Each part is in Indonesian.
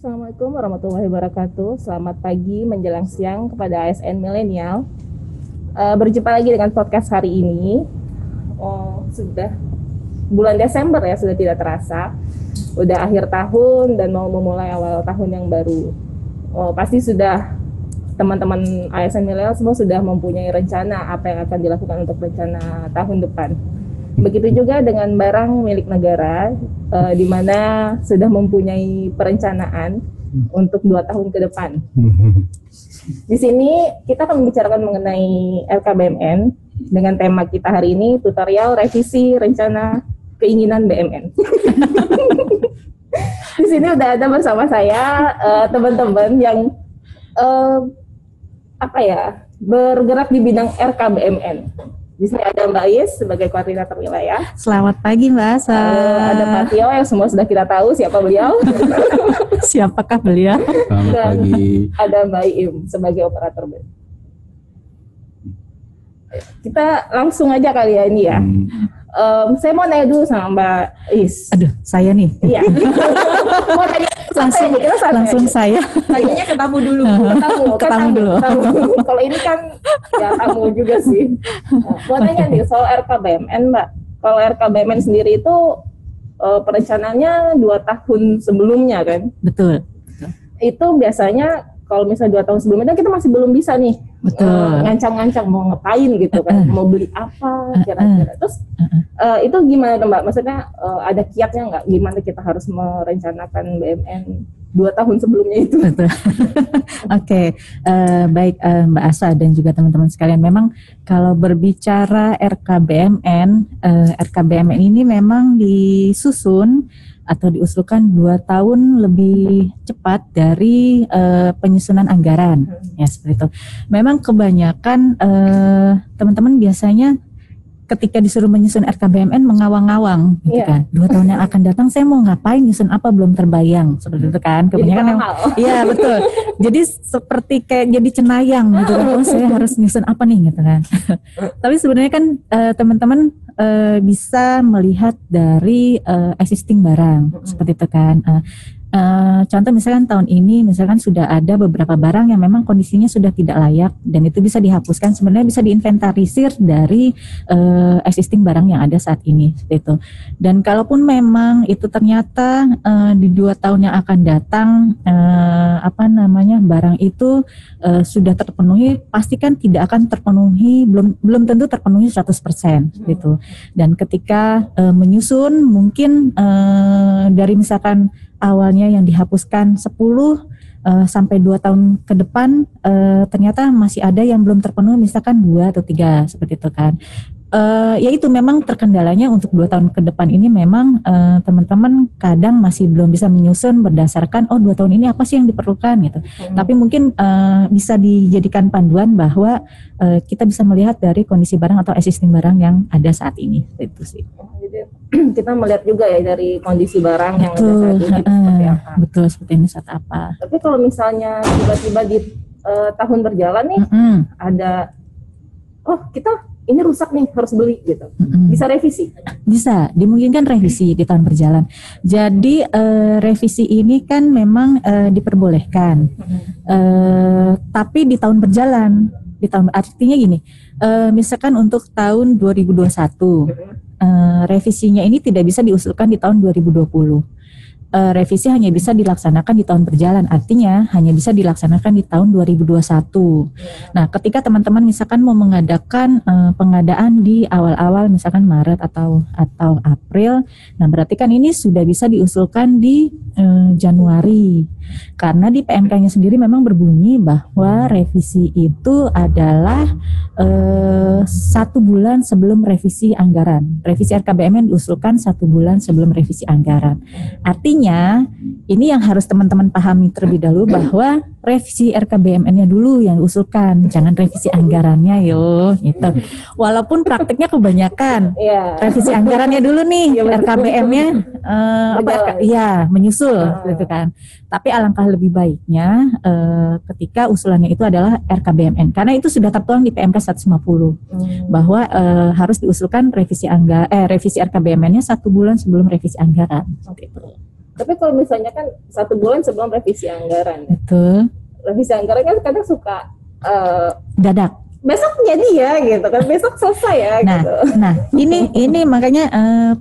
Assalamualaikum warahmatullahi wabarakatuh. Selamat pagi menjelang siang kepada ASN Milenial. Berjumpa lagi dengan podcast hari ini. Sudah bulan Desember ya, sudah tidak terasa. Udah akhir tahun dan mau memulai awal tahun yang baru. Pasti sudah teman-teman ASN Milenial semua sudah mempunyai rencana apa yang akan dilakukan untuk rencana tahun depan. Begitu juga dengan barang milik negara, di mana sudah mempunyai perencanaan untuk 2 tahun ke depan. Di sini kita akan membicarakan mengenai RKBMN dengan tema kita hari ini, tutorial revisi rencana keinginan BMN. Di sini udah ada bersama saya teman-teman yang bergerak di bidang RKBMN. Di sini ada Mbak Is sebagai koordinator wilayah. Selamat pagi Mbak Asa. Ada Pak Tio yang semua sudah kita tahu siapa beliau. Siapakah beliau? Selamat pagi. Ada Mbak Im sebagai operator BEM. Kita langsung aja kali ya ini ya. Saya mau nanya dulu sama Mbak Is. Aduh, saya nih. Iya. Mau tanya langsung saya. Tanyanya ke tamu dulu. Ketemu dulu. Kalau ini kan ya tamu juga sih. Mau tanya nih soal RKBMN Mbak. Kalau RKBMN sendiri itu perencanaannya 2 tahun sebelumnya kan? Betul. Itu biasanya kalau misalnya 2 tahun sebelumnya kita masih belum bisa nih. Betul. Ngancang-ngancang mau ngapain gitu kan, mau beli apa kira-kira. Terus itu gimana Mbak? Maksudnya ada kiatnya nggak? Gimana kita harus merencanakan BMN 2 tahun sebelumnya itu? Betul. Oke, baik Mbak Asa dan juga teman-teman sekalian. Memang kalau berbicara RKBMN, RKBMN ini memang disusun atau diusulkan 2 tahun lebih cepat dari penyusunan anggaran, ya seperti itu. Memang kebanyakan teman-teman biasanya ketika disuruh menyusun RKBMN mengawang-awang, gitu kan. 2 tahun yang akan datang saya mau ngapain, nyusun apa belum terbayang, seperti itu kan. Kebanyakan iya betul. Jadi seperti kayak jadi cenayang gitu kan. Oh saya harus nyusun apa nih gitu kan. Tapi sebenarnya kan teman-teman bisa melihat dari existing barang, seperti itu kan. Contoh misalkan tahun ini misalkan sudah ada beberapa barang yang memang kondisinya sudah tidak layak dan itu bisa dihapuskan, sebenarnya bisa diinventarisir dari existing barang yang ada saat ini seperti itu. Dan kalaupun memang itu ternyata di 2 tahun yang akan datang barang itu sudah terpenuhi, pastikan tidak akan terpenuhi, belum tentu terpenuhi 100% gitu. Dan ketika menyusun mungkin dari misalkan awalnya yang dihapuskan 10 sampai 2 tahun ke depan ternyata masih ada yang belum terpenuhi, misalkan 2 atau 3 seperti itu kan. Ya itu memang terkendalanya untuk 2 tahun ke depan ini memang teman-teman kadang masih belum bisa menyusun berdasarkan 2 tahun ini apa sih yang diperlukan gitu. Tapi mungkin bisa dijadikan panduan bahwa kita bisa melihat dari kondisi barang atau existing barang yang ada saat ini, itu sih. Jadi kita melihat juga ya dari kondisi barang yang ada saat ini seperti apa. Betul, seperti ini saat apa. Tapi kalau misalnya tiba-tiba di tahun berjalan nih ada kita ini rusak nih harus beli gitu. Bisa revisi? Bisa, dimungkinkan revisi di tahun berjalan. Jadi revisi ini kan memang diperbolehkan. Tapi di tahun berjalan, artinya gini, misalkan untuk tahun 2021, revisinya ini tidak bisa diusulkan di tahun 2020. Revisi hanya bisa dilaksanakan di tahun berjalan, artinya hanya bisa dilaksanakan di tahun 2021. Nah, ketika teman-teman misalkan mau mengadakan pengadaan di awal-awal misalkan Maret atau April, nah berarti kan ini sudah bisa diusulkan di Januari. Karena di PMK-nya sendiri memang berbunyi bahwa revisi itu adalah 1 bulan sebelum revisi anggaran. Revisi RKBMN diusulkan 1 bulan sebelum revisi anggaran. Artinya ini yang harus teman-teman pahami terlebih dahulu bahwa revisi RKBMN-nya dulu yang diusulkan, jangan revisi anggarannya gitu. Walaupun praktiknya kebanyakan revisi anggarannya dulu nih, RKBM-nya menyusul gitu kan. Tapi alangkah lebih baiknya ketika usulannya itu adalah RKBMN, karena itu sudah tertuang di PMK 150 bahwa harus diusulkan revisi RKBMN-nya 1 bulan sebelum revisi anggaran. Seperti itu. Tapi kalau misalnya kan 1 bulan sebelum revisi anggaran, Betul. revisi anggaran kan kadang suka Dadak. besok jadi ya gitu kan, besok selesai ya Nah, gitu. nah ini makanya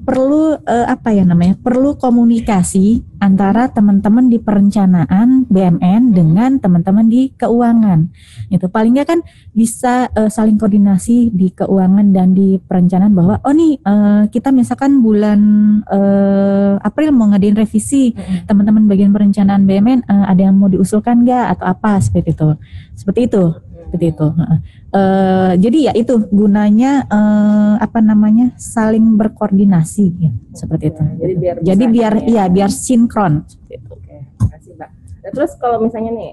perlu apa ya namanya? Perlu komunikasi antara teman-teman di perencanaan BUMN dengan teman-teman di keuangan. Itu paling nggak kan bisa saling koordinasi di keuangan dan di perencanaan bahwa oh nih kita misalkan bulan April mau ngadain revisi, teman-teman bagian perencanaan BUMN ada yang mau diusulkan nggak atau apa seperti itu. Seperti itu. Jadi ya itu gunanya apa namanya saling berkoordinasi ya, seperti itu. Jadi biar sinkron. Oke, makasih Mbak. Nah, terus kalau misalnya nih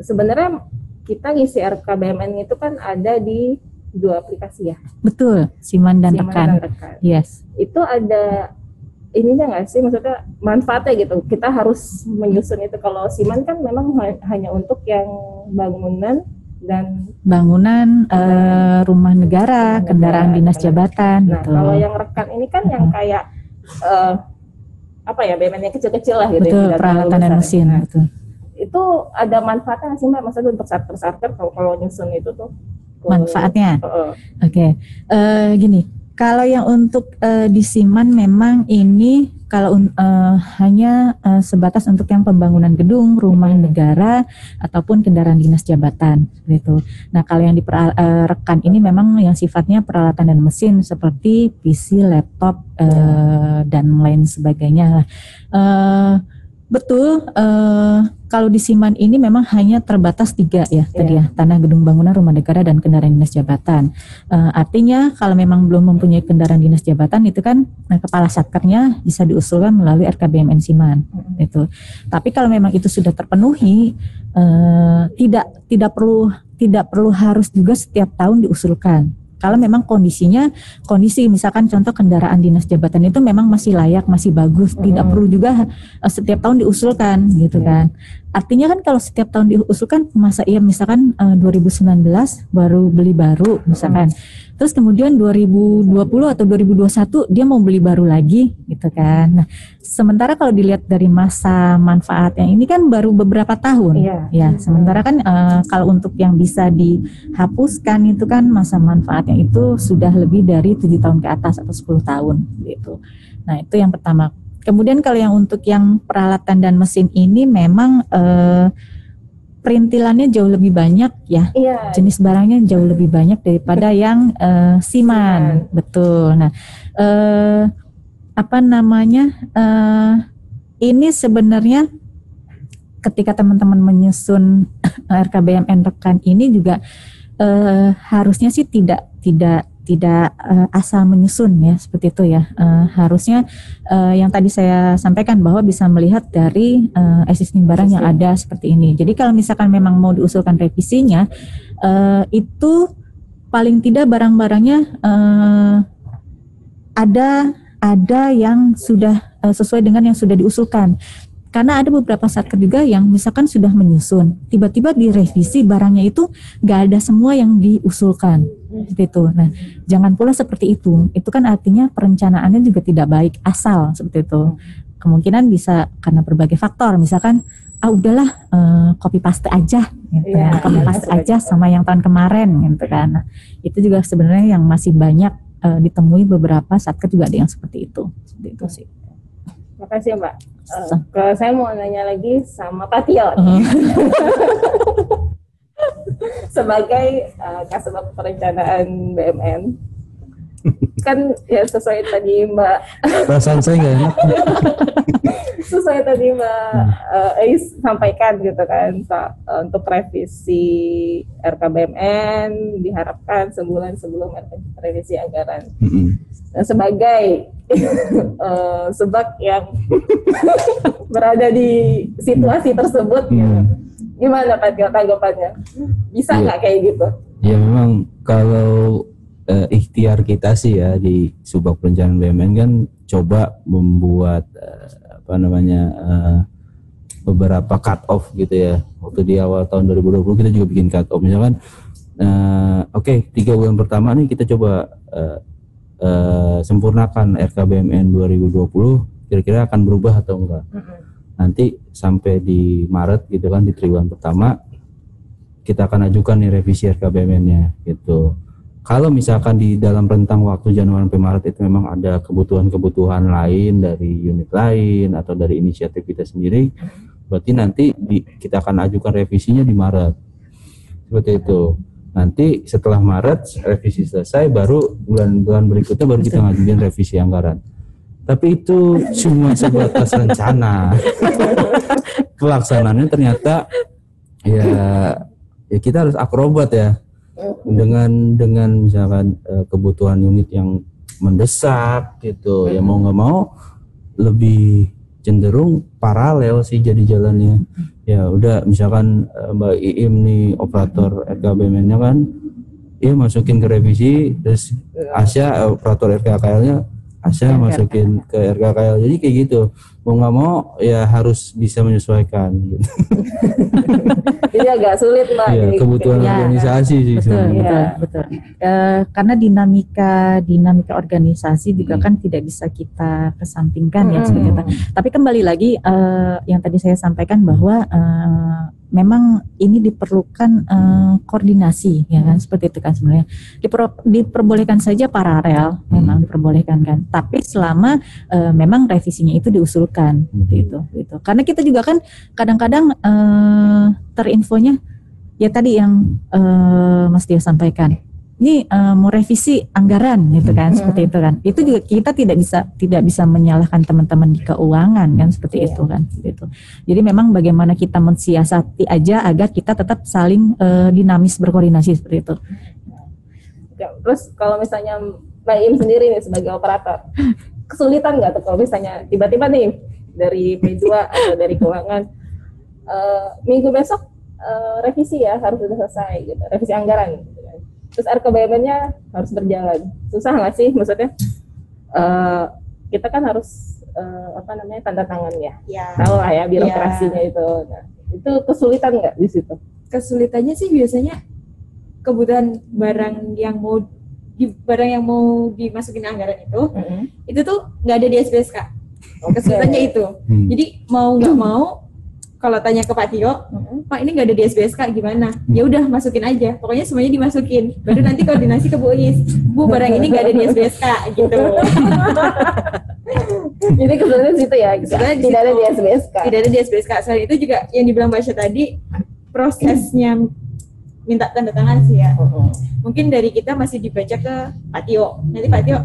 sebenarnya kita ngisi RKBMN itu kan ada di 2 aplikasi ya. Betul, Siman dan Rekan. Yes. Itu ada ininya nggak sih, maksudnya manfaatnya gitu. Kita harus menyusun itu. Kalau Siman kan memang hanya untuk yang bangunan rumah negara, kendaraan dinas jabatan. Nah, gitu. kalau yang Rekan ini kan yang kayak apa ya, BUMN yang kecil-kecil lah gitu. Betul, peralatan dan mesin. Nah, betul. Itu ada manfaatnya nggak sih Mbak? Maksudnya untuk starter kalau nyusun itu tuh manfaatnya? Oke. Gini, kalau yang untuk di Siman memang ini kalau hanya sebatas untuk yang pembangunan gedung, rumah negara ataupun kendaraan dinas jabatan gitu. Nah, kalau yang di Rekan ini memang yang sifatnya peralatan dan mesin seperti PC, laptop dan lain sebagainya. Betul, kalau di Siman ini memang hanya terbatas 3 ya tadi ya, tanah, gedung bangunan, rumah negara, dan kendaraan dinas jabatan. Artinya kalau memang belum mempunyai kendaraan dinas jabatan itu kan kepala satkernya bisa diusulkan melalui RKBMN Siman itu. Tapi kalau memang itu sudah terpenuhi, tidak perlu harus juga setiap tahun diusulkan. Kalau memang kondisi misalkan contoh kendaraan dinas jabatan itu memang masih layak, masih bagus, tidak perlu juga setiap tahun diusulkan gitu kan. Artinya kan kalau setiap tahun diusulkan, masa iya misalkan 2019 baru beli baru misalkan, terus kemudian 2020 atau 2021 dia mau beli baru lagi gitu kan. Nah, sementara kalau dilihat dari masa manfaatnya ini kan baru beberapa tahun, ya. Sementara kan kalau untuk yang bisa dihapuskan itu kan masa manfaatnya itu sudah lebih dari 7 tahun ke atas atau 10 tahun gitu. Nah, itu yang pertama. Kemudian kalau yang untuk yang peralatan dan mesin ini memang perintilannya jauh lebih banyak ya. Jenis barangnya jauh lebih banyak daripada yang Siman. Betul. Nah, apa namanya? Ini sebenarnya ketika teman-teman menyusun RKBMN Rekan ini juga harusnya sih tidak asal menyusun ya, seperti itu ya. Harusnya yang tadi saya sampaikan bahwa bisa melihat dari existing barang yang ada seperti ini. Jadi kalau misalkan memang mau diusulkan revisinya, itu paling tidak barang-barangnya ada yang sudah sesuai dengan yang sudah diusulkan. Karena ada beberapa satker juga yang misalkan sudah menyusun, tiba-tiba direvisi barangnya itu nggak ada semua yang diusulkan, seperti itu. Nah, jangan pula seperti itu. Itu kan artinya perencanaannya juga tidak baik asal seperti itu. Kemungkinan bisa karena berbagai faktor, misalkan udahlah copy paste aja, gitu kan. Copy paste aja sama yang tahun kemarin, gitu kan. Nah, itu juga sebenarnya yang masih banyak ditemui beberapa satker juga ada yang seperti itu sih. Makasih Mbak. Kalau saya mau nanya lagi sama Pak Tio sebagai Kasubag Perencanaan BUMN, kan ya sesuai tadi Mbak. Perasaan saya nggak enak. Sesuai tadi Mbak Ais sampaikan gitu kan, untuk revisi RKBMN diharapkan sebulan sebelum revisi anggaran. Nah, sebagai sebab yang berada di situasi tersebut, gimana Pak tanggapannya? Bisa nggak kayak gitu? Ya memang kalau ikhtiar kita sih ya di Subag Perencanaan BUMN kan coba membuat beberapa cut off gitu ya. Waktu di awal tahun 2020 kita juga bikin cut off, misalkan 3 bulan pertama nih kita coba sempurnakan RKBMN 2020, kira-kira akan berubah atau enggak. Nanti sampai di Maret gitu kan, di triwulan pertama kita akan ajukan nih revisi RKBMN-nya gitu. Kalau misalkan di dalam rentang waktu Januari sampai Maret itu memang ada kebutuhan-kebutuhan lain dari unit lain atau dari inisiatif kita sendiri, berarti nanti kita akan ajukan revisinya di Maret. Seperti itu. Nanti setelah Maret revisi selesai, baru bulan-bulan berikutnya baru kita ngajuin revisi anggaran. Tapi itu cuma sebatas rencana. Pelaksanaannya ternyata ya kita harus akrobat ya. Dengan misalkan kebutuhan unit yang mendesak gitu, ya mau nggak mau lebih cenderung paralel sih jadi jalannya. Ya udah, misalkan Mbak Iim nih operator RKBMN-nya kan, ya masukin ke revisi, terus Asya operator RKKL-nya, Asya masukin ke RKKL. Jadi kayak gitu, mau nggak mau ya harus bisa menyesuaikan gitu. Jadi agak sulit Mbak. Ya, kebutuhan organisasi sih sebenarnya. Betul. Karena dinamika organisasi juga kan tidak bisa kita kesampingkan ya seperti itu. Tapi kembali lagi yang tadi saya sampaikan bahwa memang ini diperlukan koordinasi ya kan, seperti itu kan sebenarnya. Diperbolehkan saja paralel, memang diperbolehkan kan. Tapi selama memang revisinya itu diusulkan gitu. Karena kita juga kan kadang-kadang terinfonya ya tadi yang Mas Dio sampaikan, ini mau revisi anggaran gitu kan, seperti itu kan. Itu juga kita tidak bisa menyalahkan teman-teman di keuangan kan, seperti itu kan, gitu. Jadi memang bagaimana kita mensiasati aja agar kita tetap saling dinamis berkoordinasi seperti itu. Terus kalau misalnya Mbak Im sendiri nih sebagai operator, kesulitan nggak tuh kalau misalnya tiba-tiba nih dari P2 atau dari keuangan, minggu besok revisi ya harus sudah selesai gitu, revisi anggaran gitu kan. Terus RKBMN-nya harus berjalan, susah nggak sih? Maksudnya kita kan harus tanda tangan ya, tahu lah ya birokrasinya itu. Nah, itu kesulitan nggak di situ? Kesulitannya sih biasanya kebutuhan barang yang mau dimasukin anggaran itu tuh nggak ada di SBSK. Kesulitannya itu. Jadi mau nggak mau, kalau tanya ke Pak Tio, Pak ini nggak ada di SBSK gimana? Ya udah masukin aja. Pokoknya semuanya dimasukin. Baru nanti koordinasi ke Bu Is. Bu, barang ini nggak ada di SBSK gitu. Jadi kesulitan situ ya. Tidak ada di SBSK. Tidak ada di SBSK. Selain itu juga yang dibilang Mbak Asya tadi, prosesnya minta tanda tangan sih ya. Mungkin dari kita masih dibaca ke Pak Tio. Nanti Pak Tio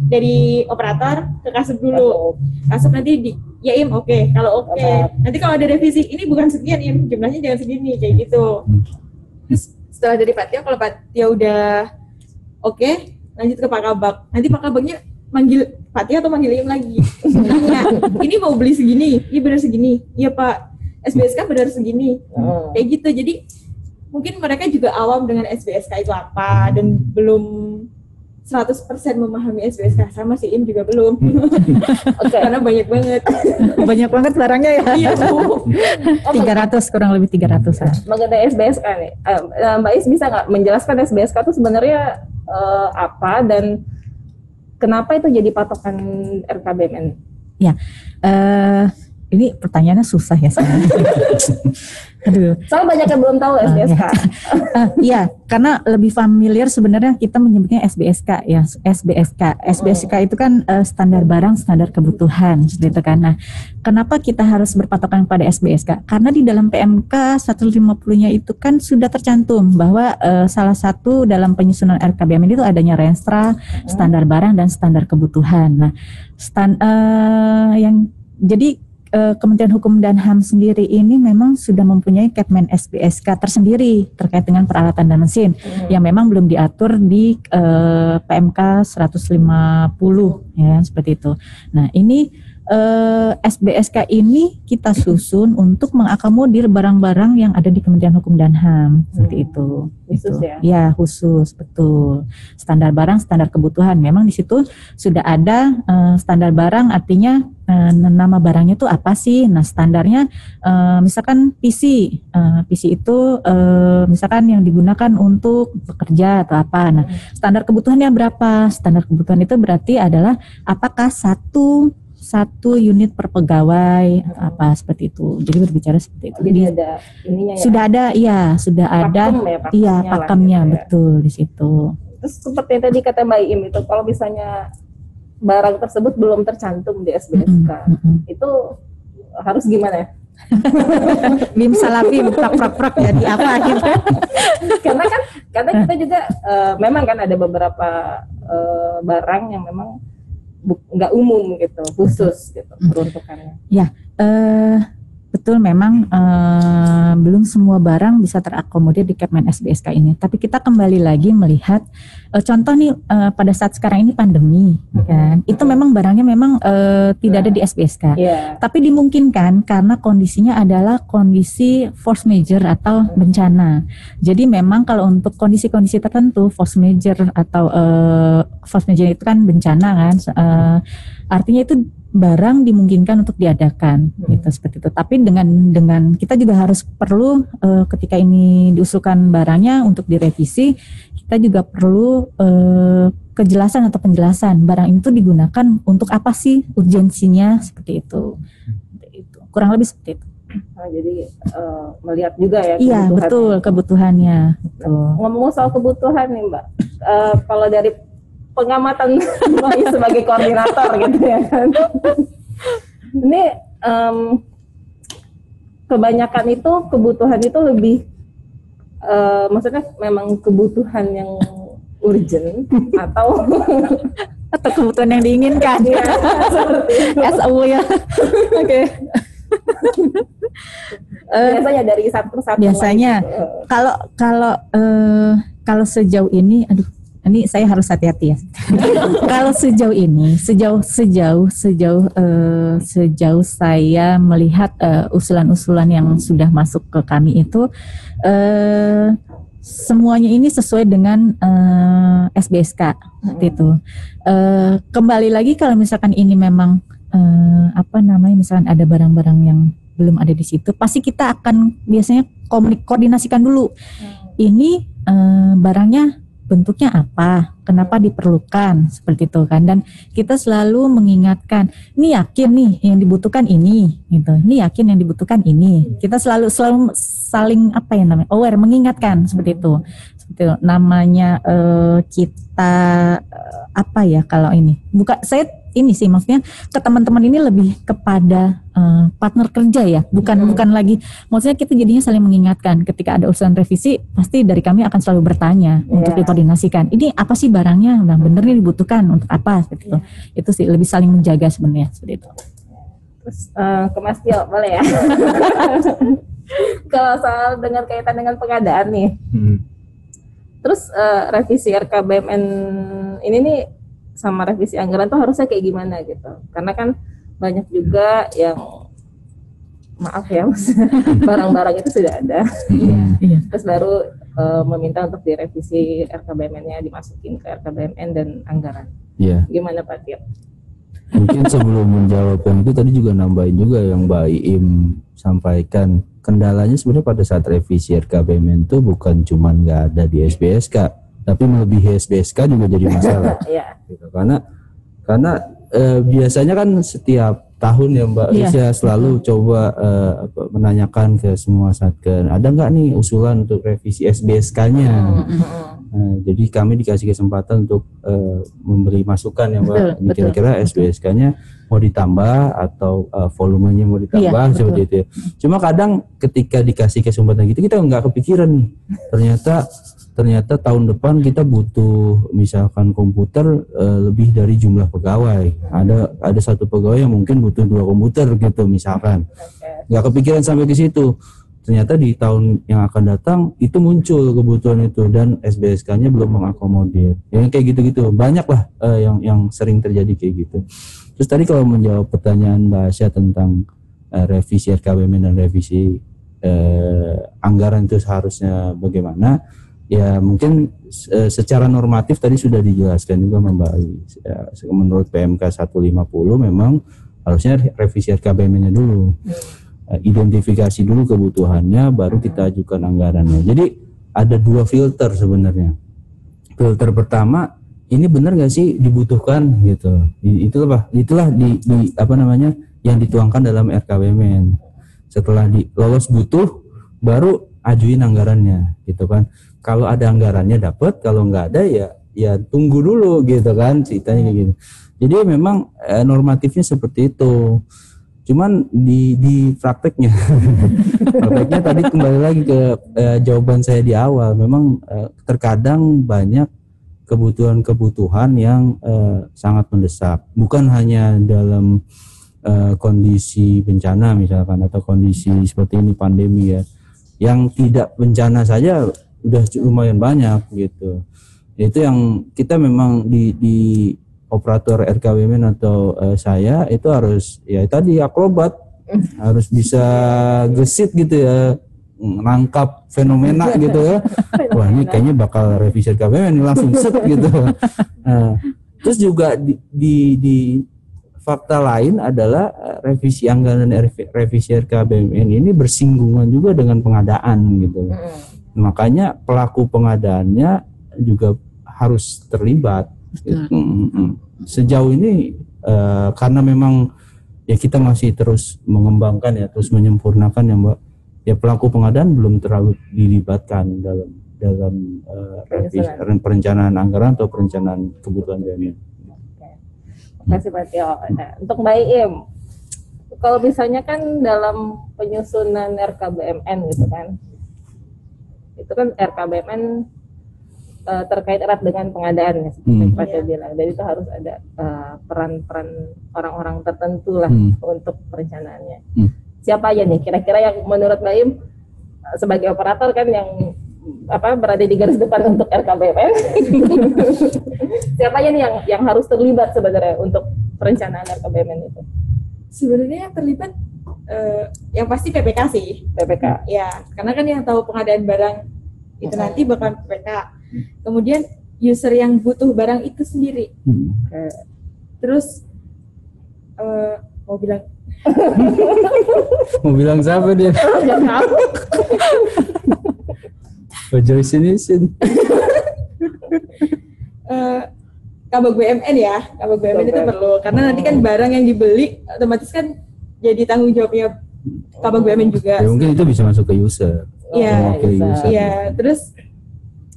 dari operator ke Kasub dulu. Kasub nanti di ya Im oke. Kalau oke. Nanti kalau ada revisi ini bukan sekian Im, jumlahnya jangan segini kayak gitu. Terus setelah dari Pak Tio, kalau Pak Tio udah oke, lanjut ke Pak Kabak. Nanti Pak Kabaknya manggil Pak Tio atau manggil Im lagi. Nanya, ini mau beli segini? Iya benar segini. Iya Pak, SBSK benar segini. Kayak gitu. Jadi mungkin mereka juga awam dengan SBSK itu apa dan belum 100% memahami SBSK, sama si Im juga belum. Karena banyak banget. Banyak banget barangnya ya. Iya, Bu. 300, kurang lebih 300-an. Mengenai SBSK nih, Mbak Is bisa nggak menjelaskan SBSK itu sebenarnya apa dan kenapa itu jadi patokan RKBMN? Ya, ini pertanyaannya susah ya sebenarnya. Aduh. Soalnya banyak yang belum tahu SBSK. Iya, karena lebih familiar sebenarnya kita menyebutnya SBSK ya, SBSK. SBSK itu kan standar barang, standar kebutuhan, seperti itu kan. Nah, kenapa kita harus berpatokan pada SBSK? Karena di dalam PMK 150-nya itu kan sudah tercantum bahwa salah satu dalam penyusunan RKBMN itu adanya Renstra, standar barang dan standar kebutuhan. Nah, jadi Kementerian Hukum dan HAM sendiri ini memang sudah mempunyai Kepmen SBSK tersendiri terkait dengan peralatan dan mesin yang memang belum diatur di PMK 150 ya seperti itu. Nah, ini SBSK ini kita susun untuk mengakomodir barang-barang yang ada di Kementerian Hukum dan HAM seperti itu. Khusus ya? Ya, khusus, betul. Standar barang, standar kebutuhan. Memang di situ sudah ada standar barang, artinya nama barangnya itu apa sih? Nah, standarnya misalkan PC itu misalkan yang digunakan untuk bekerja atau apa. Nah, standar kebutuhannya berapa? Standar kebutuhan itu berarti adalah apakah satu 1 unit per pegawai apa seperti itu. Jadi berbicara seperti itu. Jadi ada ininya ya. Sudah ada pakemnya gitu betul di situ. Terus seperti yang tadi kata Mbak Im itu, kalau misalnya barang tersebut belum tercantum di SBSK, itu harus gimana ya? Bim salabim prak jadi apa gitu. karena kita juga memang kan ada beberapa barang yang memang nggak umum gitu, khusus gitu peruntukannya. Ya, betul memang belum semua barang bisa terakomodir di Kepmen SBSK ini. Tapi kita kembali lagi melihat contoh nih pada saat sekarang ini pandemi, kan? Itu memang barangnya memang tidak ada di SBSK. Tapi dimungkinkan karena kondisinya adalah kondisi force majeure atau bencana. Jadi memang kalau untuk kondisi-kondisi tertentu force majeure atau force majeure itu kan bencana kan, artinya itu barang dimungkinkan untuk diadakan gitu seperti itu. Tapi dengan kita juga harus perlu ketika ini diusulkan barangnya untuk direvisi, kita juga perlu kejelasan atau penjelasan barang itu digunakan untuk apa sih, urgensinya seperti itu. Kurang lebih seperti itu. Jadi melihat juga ya. Iya betul kebutuhannya. Ngomong soal kebutuhan nih Mbak, kalau dari pengamatan sebagai koordinator gitu ya kan. Ini kebanyakan itu kebutuhan itu lebih maksudnya memang kebutuhan yang urgent atau kebutuhan yang diinginkan. Ya, seperti itu. SAU ya. Oke. Biasanya dari satu biasanya kalau sejauh ini ini saya harus hati-hati ya. Kalau sejauh ini, sejauh saya melihat usulan-usulan yang sudah masuk ke kami itu, semuanya ini sesuai dengan SBSK gitu. Kembali lagi kalau misalkan ini memang misalkan ada barang-barang yang belum ada di situ, pasti kita akan biasanya koordinasikan dulu. Ini barangnya bentuknya apa, kenapa diperlukan seperti itu kan, dan kita selalu mengingatkan, ini yakin nih yang dibutuhkan ini gitu, ini yakin yang dibutuhkan ini, kita selalu saling aware, mengingatkan seperti itu namanya kita kalau ini bukan saya ini sih maksudnya ke teman-teman ini lebih kepada partner kerja ya, bukan lagi maksudnya kita jadinya saling mengingatkan ketika ada usulan revisi, pasti dari kami akan selalu bertanya untuk dikoordinasikan, ini apa sih barangnya, nah bener nih dibutuhkan untuk apa seperti itu. Itu sih lebih saling menjaga sebenarnya seperti itu. Terus ke Mas Tio boleh ya? Kalau soal dengan kaitan dengan pengadaan nih, terus revisi RKBMN ini nih sama revisi anggaran tuh harusnya kayak gimana gitu? Karena kan banyak juga yang maaf ya mas, barang-barang itu sudah ada, terus baru meminta untuk direvisi RKBMN-nya, dimasukin ke RKBMN dan anggaran. Gimana Pak Tio? Mungkin sebelum menjawab yang itu tadi juga nambahin juga yang Mbak Im sampaikan, kendalanya sebenarnya pada saat revisi RKBMN itu bukan cuma nggak ada di SBSK, tapi melebihi SBSK juga jadi masalah. Gitu. Karena biasanya kan setiap tahun ya Mbak Isya selalu coba menanyakan ke semua satker, ada nggak nih usulan untuk revisi SBSK-nya. Jadi kami dikasih kesempatan untuk memberi masukan ya Mbak, kira-kira SBSK-nya mau ditambah atau volumenya mau ditambah seperti itu. Cuma kadang ketika dikasih kesempatan gitu kita nggak kepikiran nih, ternyata tahun depan kita butuh misalkan komputer lebih dari jumlah pegawai. Ada satu pegawai yang mungkin butuh 2 komputer gitu misalkan. Nggak kepikiran sampai ke situ. Ternyata di tahun yang akan datang itu muncul kebutuhan itu dan SBSK-nya belum mengakomodir. Yang kayak gitu-gitu banyak lah yang sering terjadi kayak gitu. Terus tadi kalau menjawab pertanyaan Mbak Asya tentang revisi RKBMN dan revisi anggaran itu seharusnya bagaimana? Ya mungkin secara normatif tadi sudah dijelaskan juga Mbak Ai. Menurut PMK 150 memang harusnya revisi RKBMN-nya dulu. Identifikasi dulu kebutuhannya, baru kita ajukan anggarannya. Jadi ada 2 filter sebenarnya. Filter pertama, ini benar nggak sih dibutuhkan gitu. Itulah di apa namanya yang dituangkan dalam RKBMN. Setelah lolos butuh, baru ajuin anggarannya gitu kan. Kalau ada anggarannya dapat, kalau nggak ada ya tunggu dulu gitu kan, ceritanya kayak gitu. Jadi memang normatifnya seperti itu. Cuman di prakteknya tadi kembali lagi ke jawaban saya di awal, memang terkadang banyak kebutuhan yang sangat mendesak, bukan hanya dalam kondisi bencana misalkan atau kondisi seperti ini pandemi ya, yang tidak bencana saja udah lumayan banyak gitu. Itu yang kita memang di operator RKBMN atau saya itu harus ya tadi akrobat, harus bisa gesit gitu ya, nangkap fenomena gitu ya. Wah ini kayaknya bakal revisi RKBMN ini langsung set gitu. Terus juga di fakta lain adalah revisi anggaran revisi RKBMN ini bersinggungan juga dengan pengadaan gitu. Makanya pelaku pengadaannya juga harus terlibat. Sejauh ini karena memang ya kita masih terus mengembangkan ya, terus menyempurnakan ya Mbak. Ya pelaku pengadaan belum terlalu dilibatkan dalam perencanaan anggaran atau perencanaan kebutuhan BUMN. Terima kasih Pak Tio. Nah, untuk Mbak Iim, kalau misalnya kan dalam penyusunan RKBMN gitu kan, itu kan RKBMN terkait erat dengan pengadaan ya, seperti Pak Tio bilang. Jadi itu harus ada peran-peran orang-orang tertentu lah untuk perencanaannya. Siapa aja nih kira-kira yang menurut Mbak Iim sebagai operator kan yang berada di garis depan untuk RKBMN? Siapa aja nih yang harus terlibat sebenarnya untuk perencanaan RKBMN itu? Sebenarnya yang terlibat yang pasti PPK sih. PPK. Ya, karena kan yang tahu pengadaan barang itu nanti bakal PPK. Kemudian user yang butuh barang itu sendiri. Terus mau bilang siapa dia? Joyce ini Kabag BUMN ya, Kabag BUMN itu perlu karena nanti kan barang yang dibeli otomatis kan jadi tanggung jawabnya Kabag BUMN juga. Ya, mungkin itu bisa masuk ke user. Iya, iya. Terus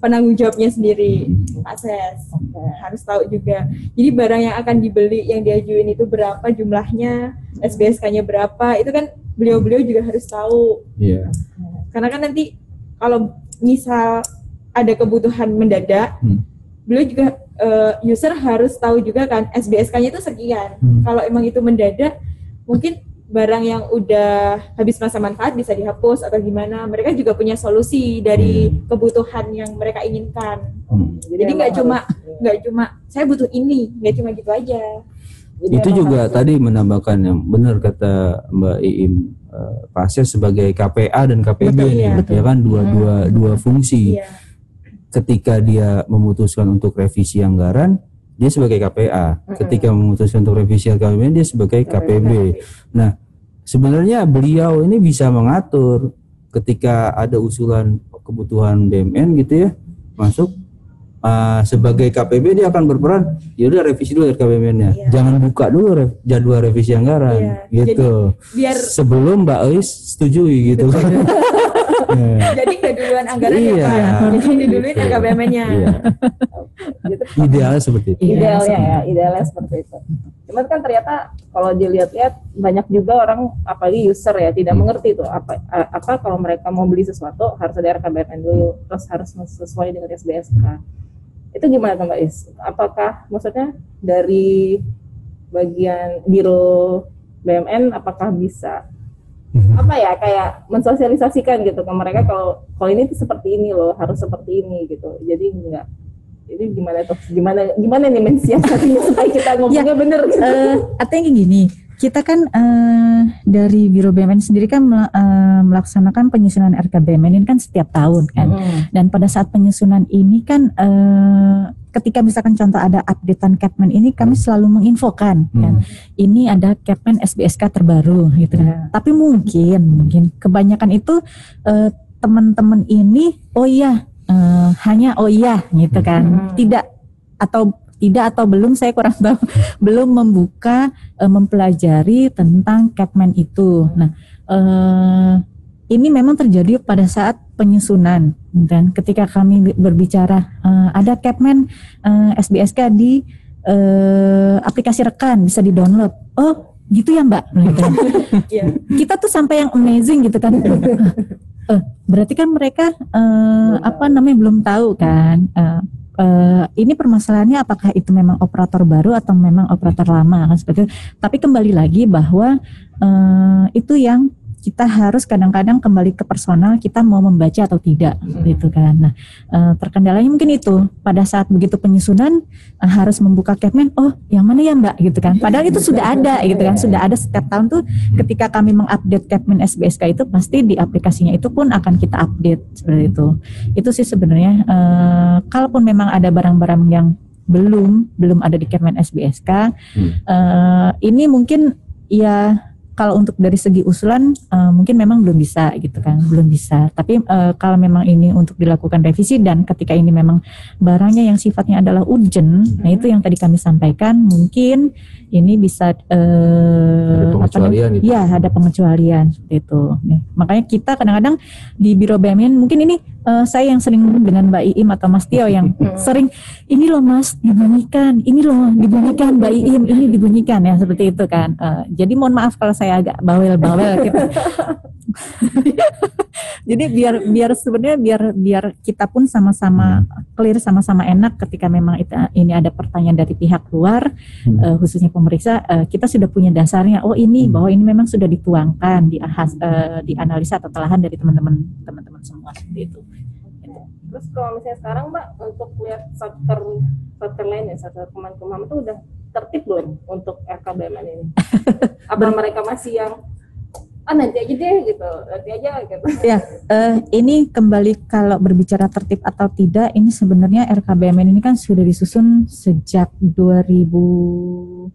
penanggung jawabnya sendiri, akses harus tahu juga. Jadi barang yang akan dibeli yang diajuin itu berapa jumlahnya, SBSK-nya berapa, itu kan beliau-beliau juga harus tahu. Iya. Karena kan nanti kalau misal ada kebutuhan mendadak, beliau juga user harus tahu juga kan SBSK-nya itu sekian. Kalau emang itu mendadak, mungkin barang yang udah habis masa manfaat bisa dihapus atau gimana. Mereka juga punya solusi dari kebutuhan yang mereka inginkan. Jadi nggak cuma saya butuh ini, nggak cuma gitu aja. Jadi itu juga tadi menambahkan yang benar kata Mbak Iim, pasnya sebagai KPA dan KPB nih, ya kan dua fungsi. Iya. Ketika dia memutuskan untuk revisi anggaran, dia sebagai KPA. Ketika memutuskan untuk revisi RKBMN, dia sebagai KPB. Nah, sebenarnya beliau ini bisa mengatur ketika ada usulan kebutuhan BUMN gitu ya, masuk sebagai KPB dia akan berperan, ya udah revisi dulu RKBMN-nya. Jangan buka dulu jadwal revisi anggaran gitu. Jadi, biar sebelum Mbak Ais setujui gitu. Jadi nggak duluan anggaran ya Pak. Jadi diduluin RKBMN-nya. Gitu. Idealnya seperti itu. Idealnya seperti itu. Cuman kan ternyata kalau dilihat-lihat banyak juga orang apalagi user ya tidak mengerti tuh apa kalau mereka mau beli sesuatu harus ada RKBMN dulu, terus harus sesuai dengan SBSK. Itu gimana Mbak Is? Apakah maksudnya dari bagian biro BUMN apakah bisa kayak mensosialisasikan gitu ke mereka kalau ini tuh seperti ini loh, harus seperti ini gitu. Jadi enggak. Jadi gimana nih mensiasatinya supaya kita ngomongnya bener gitu. Artinya gini, kita kan dari Biro BUMN sendiri kan melaksanakan penyusunan RKBMN ini kan setiap tahun kan. Dan pada saat penyusunan ini kan ketika misalkan contoh ada updatean Capman ini kami selalu menginfokan kan. Ini ada Capman SBSK terbaru gitu kan. Tapi mungkin kebanyakan itu teman-teman ini hanya gitu kan. Tidak atau tidak atau belum, saya kurang tahu, belum membuka mempelajari tentang Kepmen itu. Nah, ini memang terjadi pada saat penyusunan, dan ketika kami berbicara ada Kepmen SBSK di aplikasi rekan bisa di-download. Oh, gitu ya Mbak. Kita tuh sampai yang amazing gitu kan. Berarti kan mereka belum tahu kan. Ini permasalahannya apakah itu memang operator baru atau memang operator lama kan seperti itu. Tapi kembali lagi bahwa itu yang kita harus kadang-kadang kembali ke personal, kita mau membaca atau tidak gitu kan. Nah, terkendalanya mungkin itu pada saat begitu penyusunan harus membuka Kepmen, oh yang mana ya Mbak gitu kan. Padahal itu sudah ada gitu kan, sudah ada setiap tahun tuh ketika kami mengupdate Kepmen SBSK itu pasti di aplikasinya itu pun akan kita update seperti itu. Itu sih sebenarnya kalaupun memang ada barang-barang yang belum ada di Kepmen SBSK, ini mungkin ya kalau untuk dari segi usulan mungkin memang belum bisa gitu kan, belum bisa. Tapi kalau memang ini untuk dilakukan revisi dan ketika ini memang barangnya yang sifatnya adalah urgent, nah itu yang tadi kami sampaikan mungkin ini bisa ada pengecualian gitu. Ya, ada pengecualian seperti itu. Ya. Makanya kita kadang-kadang di Biro BUMN mungkin ini saya yang sering dengan Mbak Iim atau Mas Tio yang sering ini loh Mas dibunyikan, ini loh dibunyikan Mbak Iim, ini dibunyikan ya seperti itu kan. Jadi mohon maaf kalau saya agak bawel-bawel gitu. Jadi biar sebenarnya biar kita pun sama-sama clear, sama-sama enak ketika memang ini ada pertanyaan dari pihak luar, khususnya pemeriksa, kita sudah punya dasarnya. Oh ini bahwa ini memang sudah dituangkan, dianalisa atau telahan dari teman-teman semua seperti itu. Terus kalau misalnya sekarang Mbak untuk lihat satker lain ya, satker Kemenkumham itu udah tertib belum untuk RKBMN ini? Apa mereka masih yang nanti aja deh gitu, nanti aja gitu. Ya, ini kembali kalau berbicara tertib atau tidak, ini sebenarnya RKBMN ini kan sudah disusun sejak 2016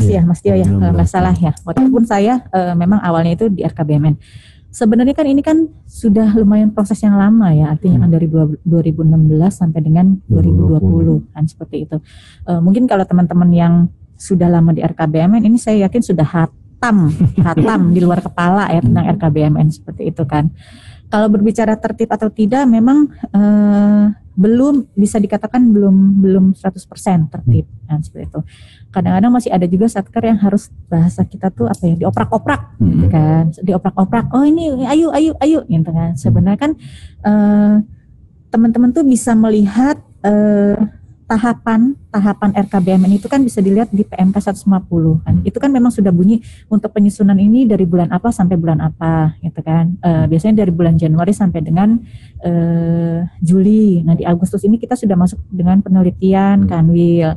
ya Mas Tio ya, kalau nggak salah ya. Walaupun saya memang awalnya itu di RKBMN. Sebenarnya kan ini kan sudah lumayan proses yang lama ya, artinya kan dari 2016 sampai dengan 2020 kan seperti itu. Mungkin kalau teman-teman yang sudah lama di RKBMN ini saya yakin sudah hatam di luar kepala ya tentang RKBMN seperti itu kan. Kalau berbicara tertib atau tidak memang belum bisa dikatakan belum 100% tertib kan seperti itu. Kadang-kadang masih ada juga satker yang harus bahasa kita tuh apa ya, dioprak-oprak gitu kan. Dioprak-oprak. Oh ini ayo gitu kan. Sebenarnya kan teman-teman tuh bisa melihat tahapan RKBMN itu kan bisa dilihat di PMK 150 kan. Itu kan memang sudah bunyi untuk penyusunan ini dari bulan apa sampai bulan apa gitu kan. Biasanya dari bulan Januari sampai dengan Juli. Nah di Agustus ini kita sudah masuk dengan penelitian Kanwil.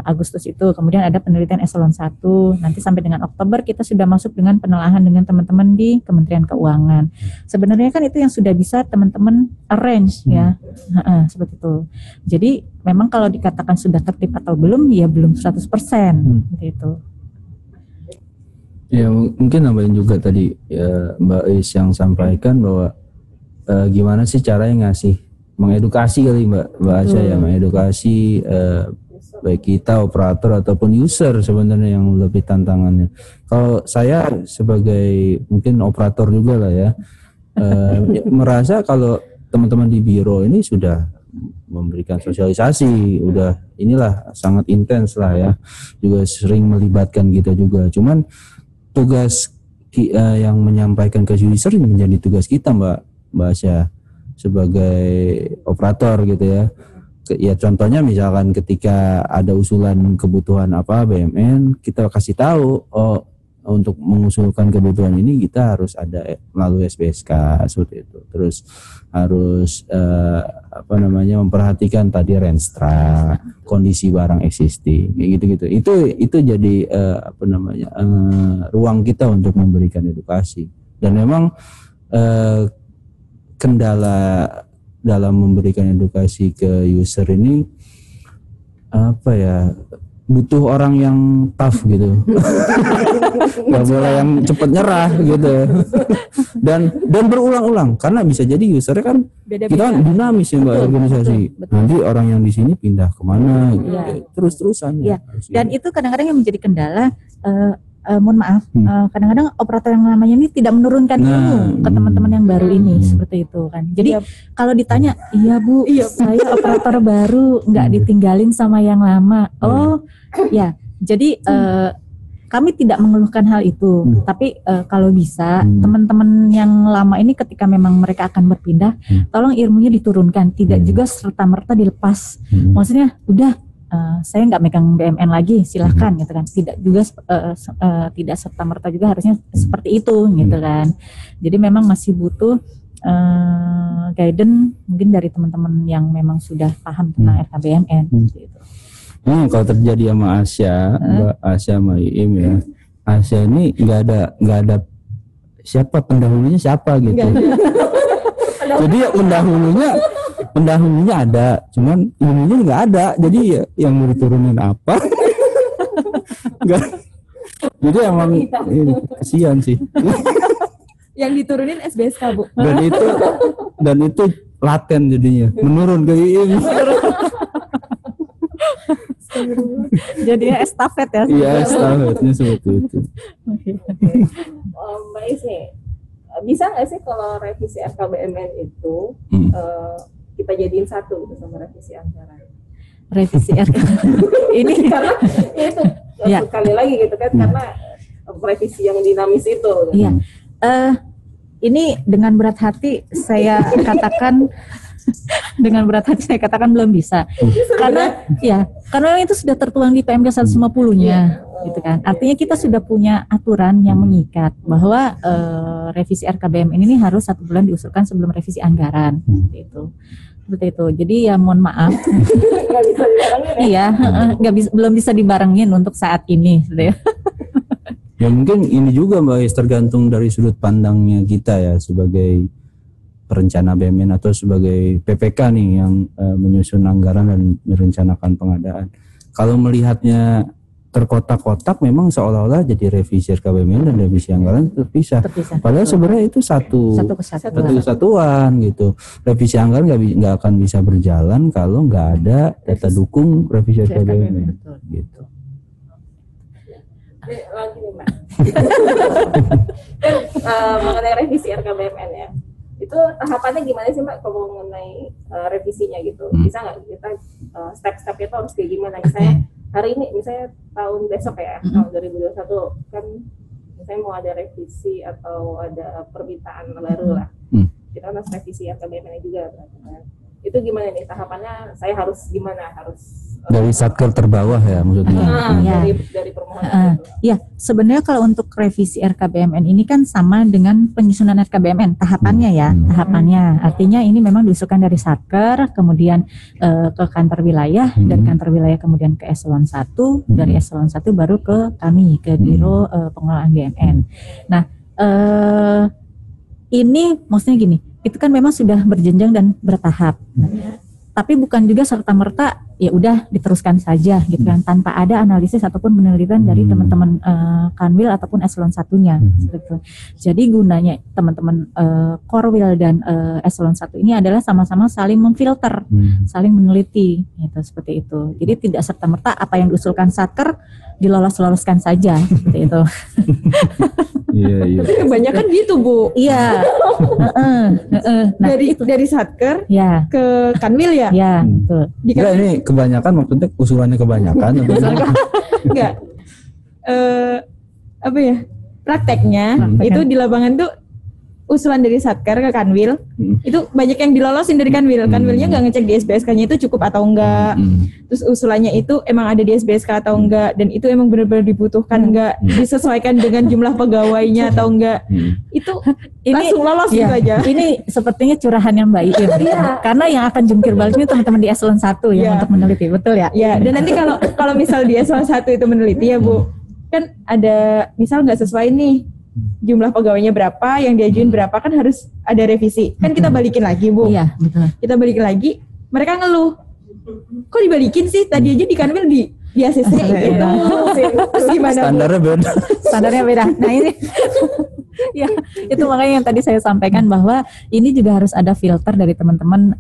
Agustus itu kemudian ada penelitian eselon 1, nanti sampai dengan Oktober kita sudah masuk dengan penelahan dengan teman-teman di Kementerian Keuangan. Sebenarnya kan itu yang sudah bisa teman-teman arrange ya, seperti itu. Jadi memang kalau dikatakan sudah tertib atau belum, ya belum 100% seperti itu. Ya mungkin nambahin juga tadi ya, Mbak Is yang sampaikan bahwa gimana sih caranya ngasih mengedukasi kali Mbak Asya ya, mengedukasi baik kita operator ataupun user sebenarnya yang lebih tantangannya. Kalau saya sebagai mungkin operator juga lah ya, merasa kalau teman-teman di biro ini sudah memberikan sosialisasi, udah inilah sangat intens lah ya, juga sering melibatkan kita juga. Cuman tugas yang menyampaikan ke user menjadi tugas kita Mbak Asya sebagai operator gitu ya. Ya contohnya misalkan ketika ada usulan kebutuhan apa BUMN, kita kasih tahu untuk mengusulkan kebutuhan ini kita harus ada melalui SBSK seperti itu. Terus harus memperhatikan tadi renstra, kondisi barang existing, kayak gitu-gitu. Itu jadi ruang kita untuk memberikan edukasi. Dan memang kendala dalam memberikan edukasi ke user ini butuh orang yang tough gitu. nggak boleh yang cepet nyerah gitu. Dan berulang-ulang karena bisa jadi usernya kan kita kan dinamis ya Mbak organisasi. Betul. Nanti orang yang di sini pindah kemana gitu. Iya. Terus-terusan Iya. Harus Dan gitu. itu kadang-kadang yang menjadi kendala. Mohon maaf, kadang-kadang operator yang namanya ini tidak menurunkan ilmu ke teman-teman yang baru ini, seperti itu kan. Jadi kalau ditanya, iya Bu, saya operator baru, nggak ditinggalin sama yang lama. Oh, ya. Jadi kami tidak mengeluhkan hal itu, tapi kalau bisa teman-teman yang lama ini ketika memang mereka akan berpindah, tolong ilmunya diturunkan, tidak juga serta-merta dilepas. Maksudnya, udah. Saya nggak megang BMN lagi, silahkan gitu kan. Tidak juga tidak serta merta juga harusnya seperti itu gitu kan. Jadi memang masih butuh guidance mungkin dari teman-teman yang memang sudah paham tentang RKBMN gitu. Kalau terjadi sama Asya, Mbak Asya sama Iim ya. Asya ini nggak ada siapa pendahulunya siapa gitu. Jadi pendahulunya ada, cuman ilmunya nggak ada. Jadi ya yang mau diturunin apa? Nggak. Jadi emang kasihan sih. Yang diturunin SBSK Bu. Dan itu laten jadinya, menurun ke IIM. Jadinya estafet ya. Iya, estafetnya seperti itu. Mbak Isi, bisa nggak sih kalau revisi RKBMN itu kita jadiin satu gitu sama revisi anggaran? Revisi RKBMN ini Karena ya itu sekali lagi gitu kan, karena revisi yang dinamis itu. Iya. Ini dengan berat hati saya katakan belum bisa. Karena itu sudah tertuang di PMK 150-nya gitu kan. Artinya kita sudah punya aturan yang mengikat bahwa revisi RKBMN ini harus 1 bulan diusulkan sebelum revisi anggaran seperti itu. Jadi ya mohon maaf. Nggak bisa dibarengin ya? Iya, belum bisa dibarengin untuk saat ini gitu ya. Ya mungkin ini juga Mbak Is, tergantung dari sudut pandangnya kita ya sebagai perencana BMN atau sebagai PPK nih yang menyusun anggaran dan merencanakan pengadaan. Kalau melihatnya terkotak-kotak, memang seolah-olah jadi revisi RKBMN dan revisi anggaran terpisah. Padahal sebenarnya itu satu kesatuan gitu. Revisi anggaran nggak akan bisa berjalan kalau nggak ada data dukung revisi RKBMN. Gitu. Lagi nih Mbak. Mengenai revisi RKBMN ya. Itu tahapannya gimana sih Mbak kalau mengenai revisinya gitu? Bisa nggak kita step-stepnya itu harus kayak gimana? Misalnya hari ini, misalnya tahun besok ya, tahun 2021 kan misalnya mau ada revisi atau ada permintaan baru lah. Kita harus revisi RKBMN juga berarti kan. Itu gimana nih tahapannya? Saya harus gimana? Harus dari satker terbawah ya maksudnya. Dari permohonan itu. Ya, sebenarnya kalau untuk revisi RKBMN ini kan sama dengan penyusunan RKBMN tahapannya ya, tahapannya. Artinya ini memang diusulkan dari satker, kemudian ke kantor wilayah, dari kantor wilayah kemudian ke eselon 1, dari eselon 1 baru ke kami, ke Biro Pengelolaan BMN. Nah, ini maksudnya gini, itu kan memang sudah berjenjang dan bertahap. Tapi bukan juga serta-merta ya udah diteruskan saja gitu kan, tanpa ada analisis ataupun penelitian dari teman-teman Kanwil ataupun eselon 1-nya gitu. Jadi gunanya teman-teman Korwil dan eselon 1 ini adalah sama-sama saling memfilter, saling meneliti gitu, seperti itu. Jadi tidak serta-merta apa yang diusulkan satker dilolos-loloskan saja seperti itu. Iya. Kebanyakan gitu Bu. Iya. Nah, dari satker ya ke Kanwil ya? Ya, betul. Enggak, ini kebanyakan maksudnya usulannya kebanyakan atau enggak. Apa ya? Prakteknya itu di lapangan tuh usulan dari satker ke Kanwil itu banyak yang dilolosin dari Kanwil. Kanwilnya nggak ngecek di SBSK-nya itu cukup atau enggak. Terus usulannya itu emang ada di SBSK atau enggak, dan itu emang benar-benar dibutuhkan enggak, disesuaikan dengan jumlah pegawainya atau enggak. Itu langsung lolos gitu aja. Ini sepertinya curahan yang baik ya. Karena yang akan jungkir baliknya teman-teman di eselon 1 yang untuk meneliti, betul ya? Ya, dan nanti kalau misal di eselon 1 itu meneliti ya Bu, kan ada misal nggak sesuai nih jumlah pegawainya berapa, yang diajuin berapa, kan harus ada revisi. Kan kita balikin lagi Bu. Iya, betul. Kita balikin lagi, mereka ngeluh. Kok dibalikin sih? Tadi aja di Kanwil di ACC gitu. Terus gimana Bu? Standarnya beda. Standarnya beda. Nah ini ya itu makanya yang tadi saya sampaikan bahwa ini juga harus ada filter dari teman-teman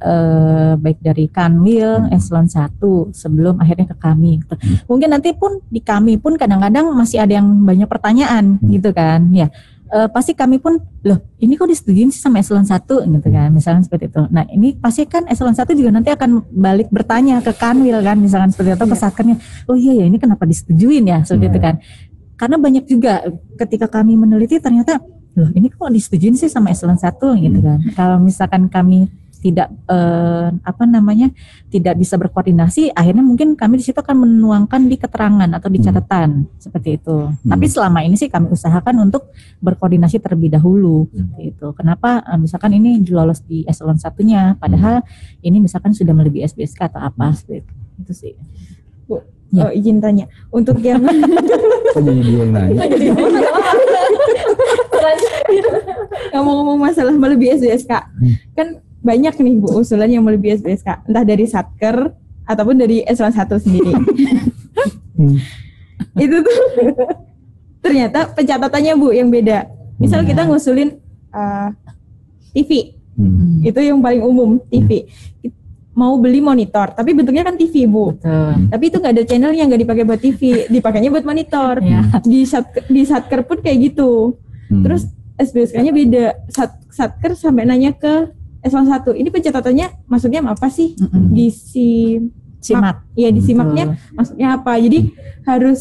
baik dari Kanwil Eselon 1 sebelum akhirnya ke kami. Mungkin nanti pun di kami pun kadang-kadang masih ada yang banyak pertanyaan gitu kan ya. Pasti kami pun loh ini kok disetujuin sih sama Eselon 1 gitu kan misalkan seperti itu. Nah ini pasti kan Eselon 1 juga nanti akan balik bertanya ke Kanwil kan misalkan seperti itu atau ke Satkernya, oh iya ya ini kenapa disetujuin ya seperti itu kan. Karena banyak juga ketika kami meneliti ternyata loh ini kok disetujuin sih sama Eselon 1 gitu kan. Kalau misalkan kami tidak tidak bisa berkoordinasi, akhirnya mungkin kami di situ akan menuangkan di keterangan atau di catatan seperti itu. Tapi selama ini sih kami usahakan untuk berkoordinasi terlebih dahulu gitu. Kenapa misalkan ini lolos di Eselon 1-nya padahal ini misalkan sudah melebihi SBSK atau apa seperti itu sih. Bu, izin tanya untuk yang Jadi dia yang nanya. ngomong-ngomong masalah melebihi SBSK, kan banyak nih Bu usulan yang melebihi SBSK, entah dari Satker ataupun dari Eselon 1 sendiri. Itu tuh ternyata pencatatannya Bu yang beda. Misal kita ngusulin TV, itu yang paling umum TV. Mau beli monitor, tapi bentuknya kan TV Bu. Betul. Tapi itu nggak ada channelnya, nggak dipakai buat TV, dipakainya buat monitor. Di Satker pun kayak gitu. Terus SBSK-nya beda. Satker sampai nanya ke Eselon 1. Ini pencatatannya maksudnya apa sih? Simak. Iya, disimaknya maksudnya apa? Jadi harus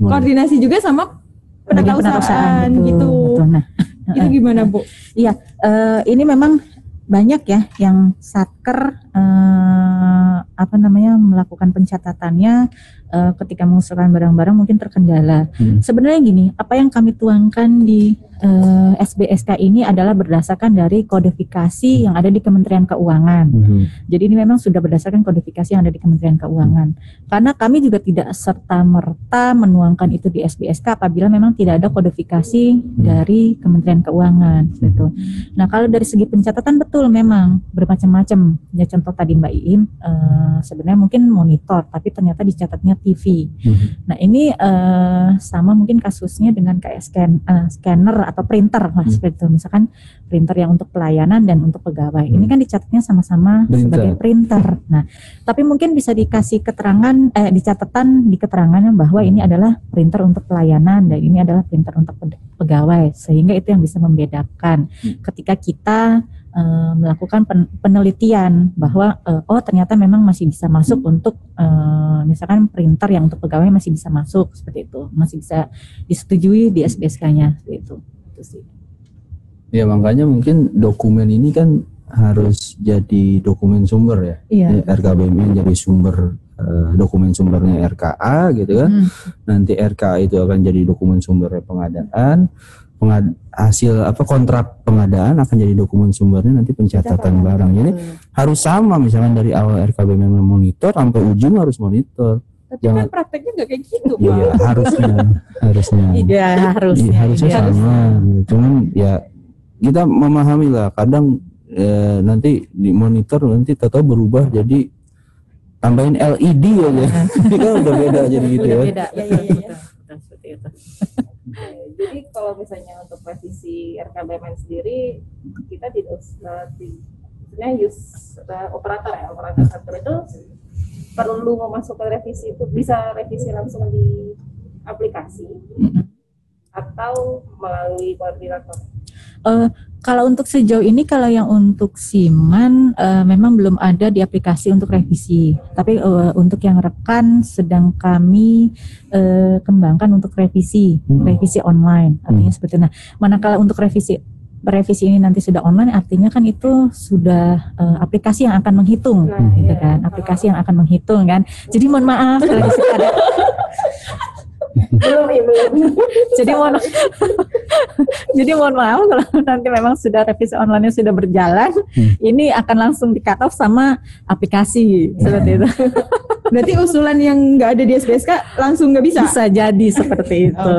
koordinasi juga sama penatausahaan gitu. Betul. Nah, itu gimana Bu? Iya, ini memang banyak ya yang Satker melakukan pencatatannya ketika mengusulkan barang-barang mungkin terkendala. Sebenarnya gini, apa yang kami tuangkan di SBSK ini adalah berdasarkan dari kodifikasi yang ada di Kementerian Keuangan. Jadi ini memang sudah berdasarkan kodifikasi yang ada di Kementerian Keuangan. Karena kami juga tidak serta-merta menuangkan itu di SBSK apabila memang tidak ada kodifikasi dari Kementerian Keuangan gitu. Nah, kalau dari segi pencatatan betul memang bermacam-macam. Ya contoh tadi Mbak Iim sebenarnya mungkin monitor tapi ternyata dicatatnya TV. Nah, ini sama mungkin kasusnya dengan kayak scanner atau printer lah seperti itu. Misalkan printer yang untuk pelayanan dan untuk pegawai. Ini kan dicatatnya sama-sama sebagai printer. Nah, tapi mungkin bisa dikasih keterangan di catatan di keterangannya bahwa ini adalah printer untuk pelayanan dan ini adalah printer untuk pegawai. Sehingga itu yang bisa membedakan ketika kita melakukan penelitian bahwa ternyata memang masih bisa masuk untuk misalkan printer yang untuk pegawai masih bisa masuk seperti itu, masih bisa disetujui di SBSK-nya seperti itu sih. Ya makanya mungkin dokumen ini kan harus jadi dokumen sumber ya. Iya. RKBMN jadi sumber dokumen sumbernya RKA gitu kan. Nanti RKA itu akan jadi dokumen sumber pengadaan. Hasil kontrak pengadaan akan jadi dokumen sumbernya nanti pencatatan barang. Jadi harus sama misalkan dari awal RKBMN monitor sampai ujung harus monitor. Tapi kan prakteknya nggak kayak gitu Pak. Iya, harusnya. Iya, Harusnya sama. Cuman ya kita memahami lah kadang nanti di monitor nanti tahu berubah jadi tambahin LED aja. Ini kan udah beda jadi gitu ya. Beda. Iya. Seperti itu. Jadi kalau misalnya untuk revisi RKBMN sendiri kita tidak sebenarnya operator Satker itu perlu memasukkan revisi itu bisa revisi langsung di aplikasi atau melalui koordinator. Kalau untuk sejauh ini kalau yang untuk Siman memang belum ada di aplikasi untuk revisi. Tapi untuk yang rekan sedang kami kembangkan untuk revisi online. Artinya seperti itu. Nah, manakala untuk revisi ini nanti sudah online, artinya kan itu sudah aplikasi yang akan menghitung, gitu kan? Aplikasi yang akan menghitung kan. Jadi mohon maaf kalau di situ ada. Jadi mohon maaf kalau nanti memang sudah revisi online-nya sudah berjalan, ini akan langsung di-cut off sama aplikasi seperti itu. Berarti usulan yang nggak ada di SBSK langsung nggak bisa? Bisa jadi seperti itu.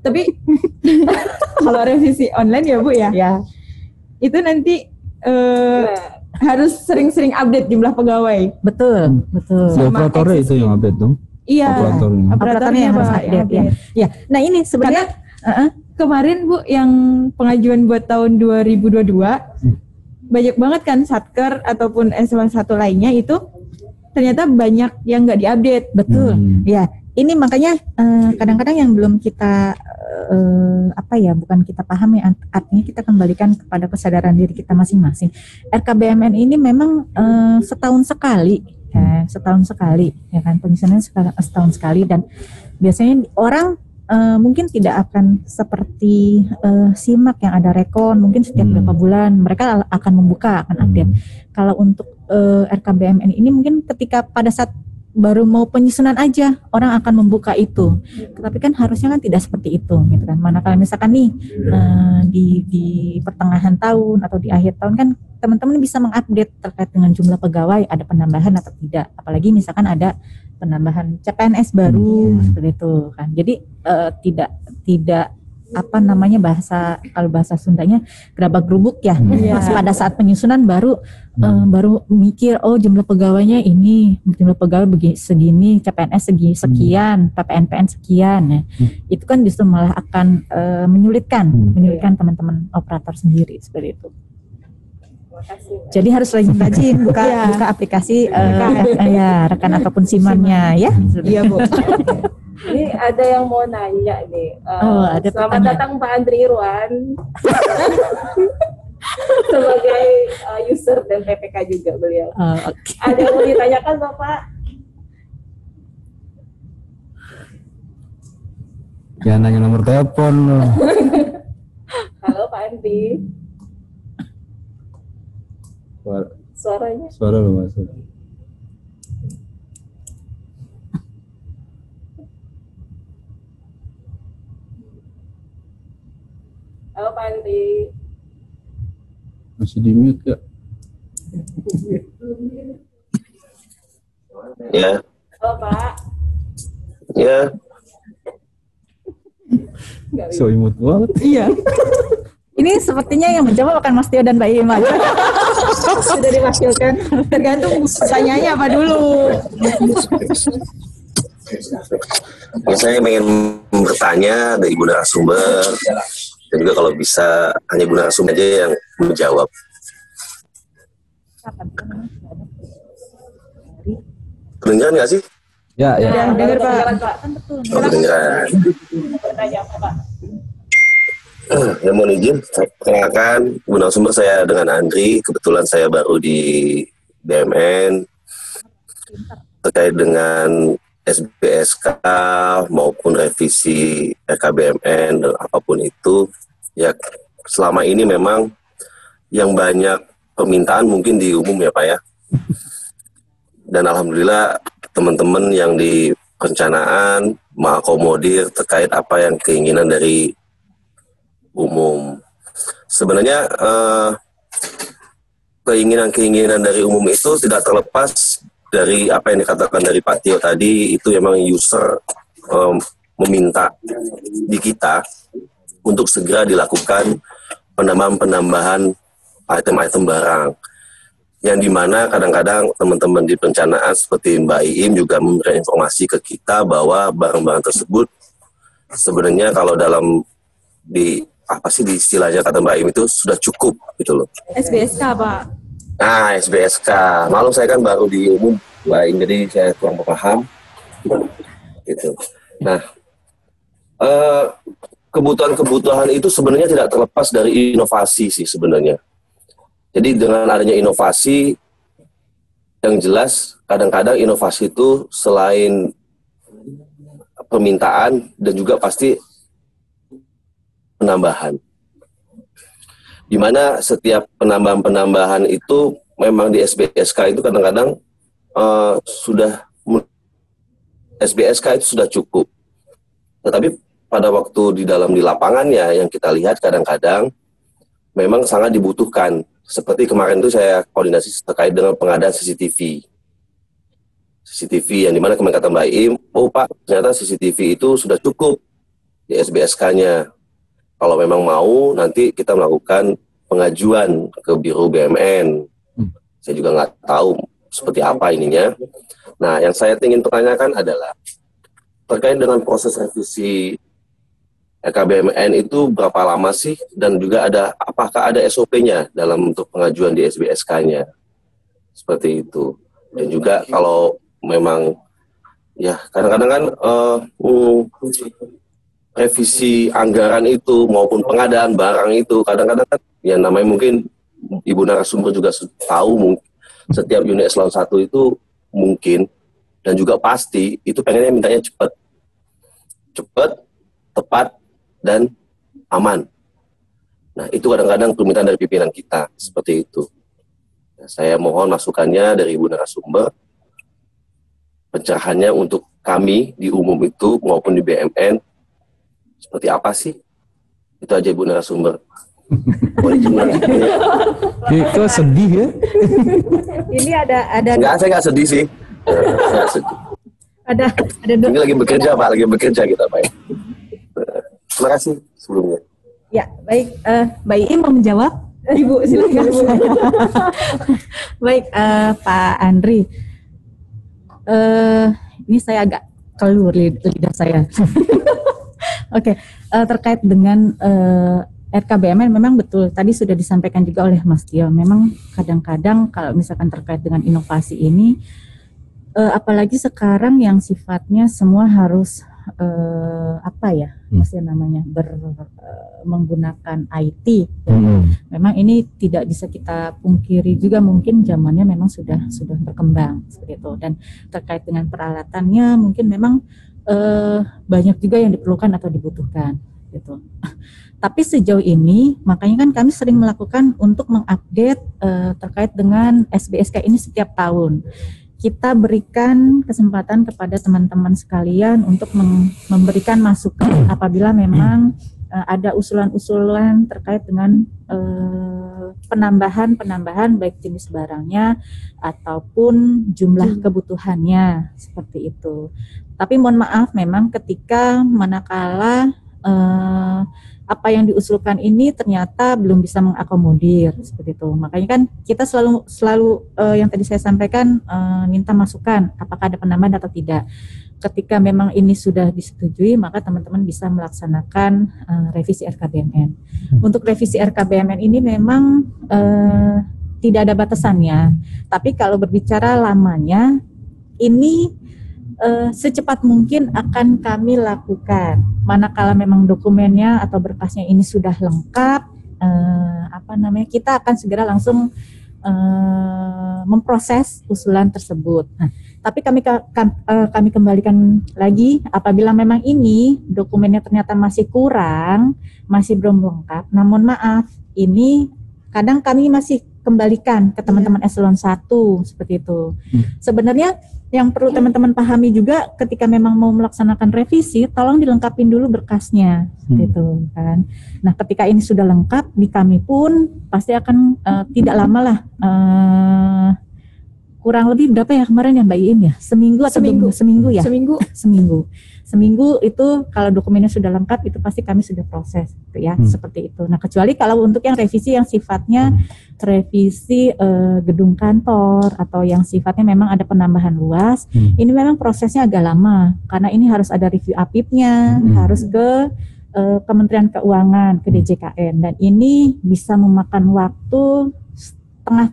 Tapi kalau revisi online ya Bu ya? Ya. Itu nanti harus sering-sering update jumlah pegawai. Betul. Si operatornya itu yang update dong. Iya. Operatornya yang harus update ya. Ya. Nah ini sebenarnya kemarin Bu yang pengajuan buat tahun 2022 banyak banget kan satker ataupun eselon 1 lainnya itu ternyata banyak yang nggak diupdate. betul. Ya, ini makanya kadang-kadang yang belum kita bukan kita pahami, artinya kita kembalikan kepada kesadaran diri kita masing-masing. RKBMN ini memang setahun sekali ya kan, penyusunan setahun sekali, dan biasanya orang mungkin tidak akan seperti SIMAK yang ada rekon mungkin setiap beberapa bulan mereka akan membuka, akan update. Kalau untuk RKBMN ini mungkin ketika pada saat baru mau penyusunan aja orang akan membuka itu, tapi kan harusnya kan tidak seperti itu gitu kan. Manakala misalkan nih di pertengahan tahun atau di akhir tahun kan teman-teman bisa mengupdate terkait dengan jumlah pegawai, ada penambahan atau tidak, apalagi misalkan ada penambahan CPNS baru seperti itu kan. Jadi tidak kalau bahasa Sundanya gerabak gerubuk ya. Pada saat penyusunan baru mikir jumlah pegawainya ini, jumlah pegawai segini, CPNS sekian, PPNPN sekian ya. Itu kan justru malah akan menyulitkan teman-teman operator sendiri seperti itu. Jadi harus rajin-rajin buka aplikasi rekan ataupun simannya ya. Iya Bu. Ini ada yang mau nanya nih. Ada selamat datang Pak Andri Irwan. Sebagai user dan PPK juga beliau. Okay. Ada yang mau ditanyakan Bapak? Jangan nanya nomor telepon loh. Halo Pak Andri. Suaranya Suara lo masuk. Halo Pak Andri. Masih di mute Kak? Ya. Halo Pak. Ya. So imut banget. Iya. Ini sepertinya yang menjawab akan Mas Tio dan Mbak Ima. Sudah diwakilkan. Tergantung pertanyaannya apa dulu. Ya, saya ingin bertanya dari Ibu narasumber, dan juga kalau bisa hanya Ibu narasumber aja yang menjawab. Kedengeran nggak sih? Ya. Dengar Pak. Oh, kedengeran. Bertanya apa Pak? Ya, mohon izin, perkenalkan Ibu narasumber, saya dengan Andri. Kebetulan saya baru di BMN terkait dengan SBSK maupun revisi RKBMN dan apapun itu. Ya, selama ini memang yang banyak permintaan mungkin di umum ya Pak ya. Dan alhamdulillah teman-teman yang di perencanaan mengakomodir terkait apa yang keinginan dari umum. Sebenarnya keinginan dari umum itu tidak terlepas dari apa yang dikatakan dari Pak Tio tadi. Itu memang user meminta di kita untuk segera dilakukan penambahan item-item barang, yang dimana kadang-kadang teman-teman di perencanaan seperti Mbak Iim juga memberikan informasi ke kita bahwa barang-barang tersebut sebenarnya kalau dalam di istilahnya kata Mbak Iim itu sudah cukup gitu loh. SBSK Pak. Nah, SBSK. Maklum saya kan baru di umum Mbak Iim, jadi saya kurang paham gitu. Nah, kebutuhan itu sebenarnya tidak terlepas dari inovasi sih sebenarnya. Jadi dengan adanya inovasi, yang jelas kadang-kadang inovasi itu selain permintaan dan juga pasti penambahan. Di mana setiap penambahan itu memang di SBSK itu kadang-kadang SBSK itu sudah cukup. Tetapi pada waktu di lapangannya yang kita lihat kadang-kadang memang sangat dibutuhkan. Seperti kemarin itu saya koordinasi terkait dengan pengadaan CCTV yang dimana kemarin kata Mbak Im, Pak, ternyata CCTV itu sudah cukup di SBSK-nya. Kalau memang mau, nanti kita melakukan pengajuan ke Biro BMN Saya juga nggak tahu seperti apa ininya. Nah, yang saya ingin pertanyakan adalah terkait dengan proses revisi RKBMN itu berapa lama sih, dan juga apakah ada SOP-nya dalam untuk pengajuan di SBSK-nya seperti itu. Dan juga kalau memang ya kadang-kadang kan revisi anggaran itu maupun pengadaan barang itu kadang-kadang kan ya namanya mungkin Ibu narasumber juga tahu, setiap unit eselon 1 itu mungkin dan juga pasti itu pengennya mintanya cepat, tepat, dan aman. Nah, itu kadang-kadang permintaan dari pimpinan kita seperti itu. Nah, saya mohon masukannya dari Ibu narasumber, pencerahannya untuk kami di umum itu maupun di BMN seperti apa sih? Itu aja Ibu narasumber. Kok sedih ya? Ini ada Enggak, saya nggak sedih sih. Saya nggak sedih. ada Ini lagi bekerja Pak, lagi bekerja kita Pak. Terima kasih sebelumnya. ya baik, Mbak Iim mau menjawab? Ibu silakan. Baik, Pak Andri. Ini saya agak keluar lidah saya. Oke, terkait dengan RKBMN memang betul tadi sudah disampaikan juga oleh Mas Tio. Memang kadang-kadang kalau misalkan terkait dengan inovasi ini, apalagi sekarang yang sifatnya semua harus maksudnya namanya menggunakan IT. Memang ini tidak bisa kita pungkiri juga, mungkin zamannya memang sudah berkembang seperti itu. Dan terkait dengan peralatannya mungkin memang banyak juga yang diperlukan atau dibutuhkan gitu. Tapi sejauh ini makanya kan kami sering melakukan untuk mengupdate terkait dengan SBSK ini setiap tahun. Kita berikan kesempatan kepada teman-teman sekalian untuk memberikan masukan apabila memang ada usulan-usulan terkait dengan penambahan baik jenis barangnya ataupun jumlah kebutuhannya seperti itu. Tapi mohon maaf memang ketika manakala apa yang diusulkan ini ternyata belum bisa mengakomodir seperti itu. Makanya kan kita selalu yang tadi saya sampaikan minta masukan apakah ada penambahan atau tidak. Ketika memang ini sudah disetujui, maka teman-teman bisa melaksanakan revisi RKBMN. Untuk revisi RKBMN ini memang tidak ada batasannya. Tapi kalau berbicara lamanya, ini secepat mungkin akan kami lakukan. Manakala memang dokumennya atau berkasnya ini sudah lengkap, kita akan segera langsung memproses usulan tersebut. Nah, tapi kami kembalikan lagi apabila memang ini dokumennya ternyata masih kurang, masih belum lengkap. Namun maaf, ini kadang kami masih kembalikan ke teman-teman eselon 1 seperti itu. Sebenarnya yang perlu teman-teman pahami juga ketika memang mau melaksanakan revisi, tolong dilengkapin dulu berkasnya, gitu kan. Nah, ketika ini sudah lengkap, di kami pun pasti akan tidak lama lah, kurang lebih berapa ya kemarin ya Mbak Iin ya? Seminggu atau seminggu ya? Seminggu itu kalau dokumennya sudah lengkap itu pasti kami sudah proses, gitu ya, seperti itu. Nah, kecuali kalau untuk yang revisi yang sifatnya revisi gedung kantor atau yang sifatnya memang ada penambahan luas, ini memang prosesnya agak lama karena ini harus ada review APIP-nya, harus ke Kementerian Keuangan, ke DJKN, dan ini bisa memakan waktu setengah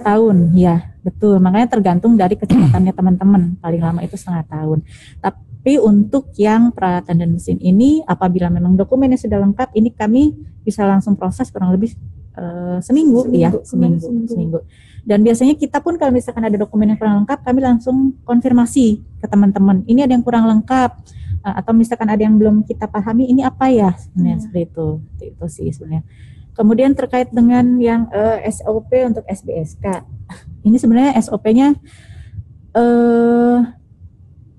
tahun, ya betul. Makanya tergantung dari kecepatannya teman-teman, paling lama itu setengah tahun. Tapi untuk yang peralatan dan mesin ini, apabila memang dokumennya sudah lengkap, ini kami bisa langsung proses kurang lebih seminggu. Dan biasanya kita pun kalau misalkan ada dokumen yang kurang lengkap, kami langsung konfirmasi ke teman-teman. Ini ada yang kurang lengkap, atau misalkan ada yang belum kita pahami, ini apa ya sebenarnya, seperti itu sih sebenarnya. Kemudian terkait dengan yang SOP untuk SBSK, ini sebenarnya SOP-nya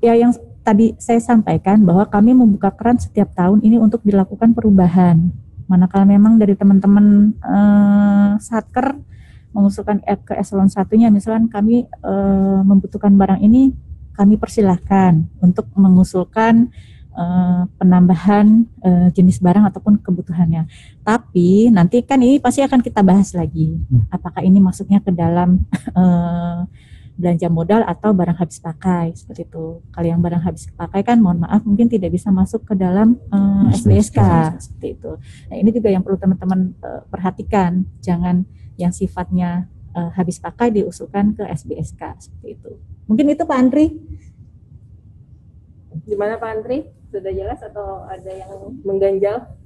ya yang tadi saya sampaikan bahwa kami membuka keran setiap tahun ini untuk dilakukan perubahan. Manakala memang dari teman-teman Satker mengusulkan ke eselon 1-nya, misalkan kami membutuhkan barang ini, kami persilahkan untuk mengusulkan penambahan jenis barang ataupun kebutuhannya. Tapi nanti kan ini pasti akan kita bahas lagi. Apakah ini masuknya ke dalam belanja modal atau barang habis pakai seperti itu. Kalau yang barang habis pakai kan mohon maaf mungkin tidak bisa masuk ke dalam SBSK seperti itu. Nah ini juga yang perlu teman-teman perhatikan, jangan yang sifatnya habis pakai diusulkan ke SBSK seperti itu. Mungkin itu Pak Andri. Gimana Pak Andri? Sudah jelas atau ada yang mengganjal?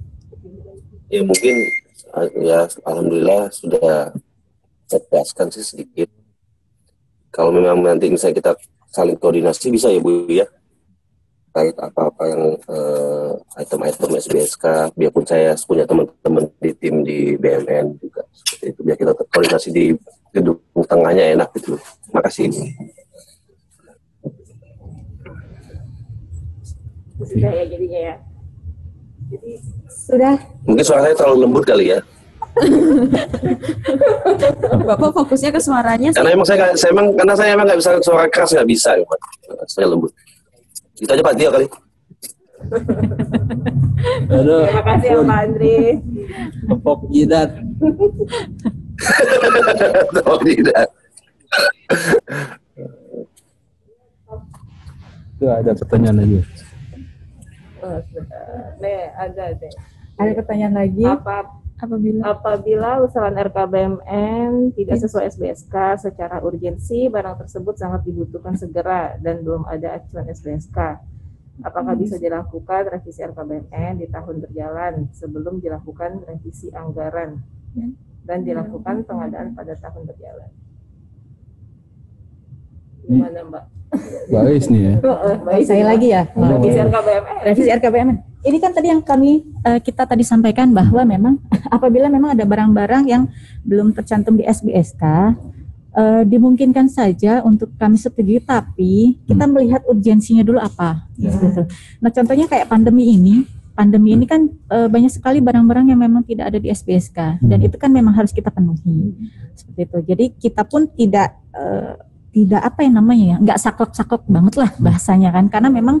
Ya mungkin ya alhamdulillah sudah saya jelaskan sih sedikit. Kalau memang nanti misalnya kita saling koordinasi bisa ya Bu ya, terkait apa-apa yang item-item SBSK, biarpun saya punya teman-teman di tim di BMN juga seperti itu, biar kita koordinasi di gedung tengahnya enak gitu. Makasih. Sudah ya jadinya ya. Jadi Sudah. Mungkin suara saya terlalu lembut kali ya. Bapak fokusnya ke suaranya. Karena emang saya emang nggak bisa suara keras, nggak bisa. Saya lembut. Itu aja Pak Tio kali. Aduh, terima kasih ya Pak Andri. tepok jidat. Tidak. Itu ada pertanyaan lagi. Oh, sudah. Nih, ada deh. Ada pertanyaan lagi? Apabila usulan RKBMN tidak sesuai SBSK secara urgensi, barang tersebut sangat dibutuhkan segera dan belum ada acuan SBSK. Apakah bisa dilakukan revisi RKBMN di tahun berjalan sebelum dilakukan revisi anggaran dan dilakukan pengadaan pada tahun berjalan? Gimana Mbak? Baik nih ya. Baik, Saya lagi ya. revisi RKBMN. Revisi RKBMN. Ini kan tadi yang kita tadi sampaikan bahwa memang apabila memang ada barang-barang yang belum tercantum di SBSK, dimungkinkan saja untuk kami setujui, tapi kita melihat urgensinya dulu apa. Gitu. Nah contohnya kayak pandemi ini kan banyak sekali barang-barang yang memang tidak ada di SBSK dan itu kan memang harus kita penuhi seperti itu. Jadi kita pun tidak apa yang namanya ya, nggak saklek-saklek banget lah bahasanya kan, karena memang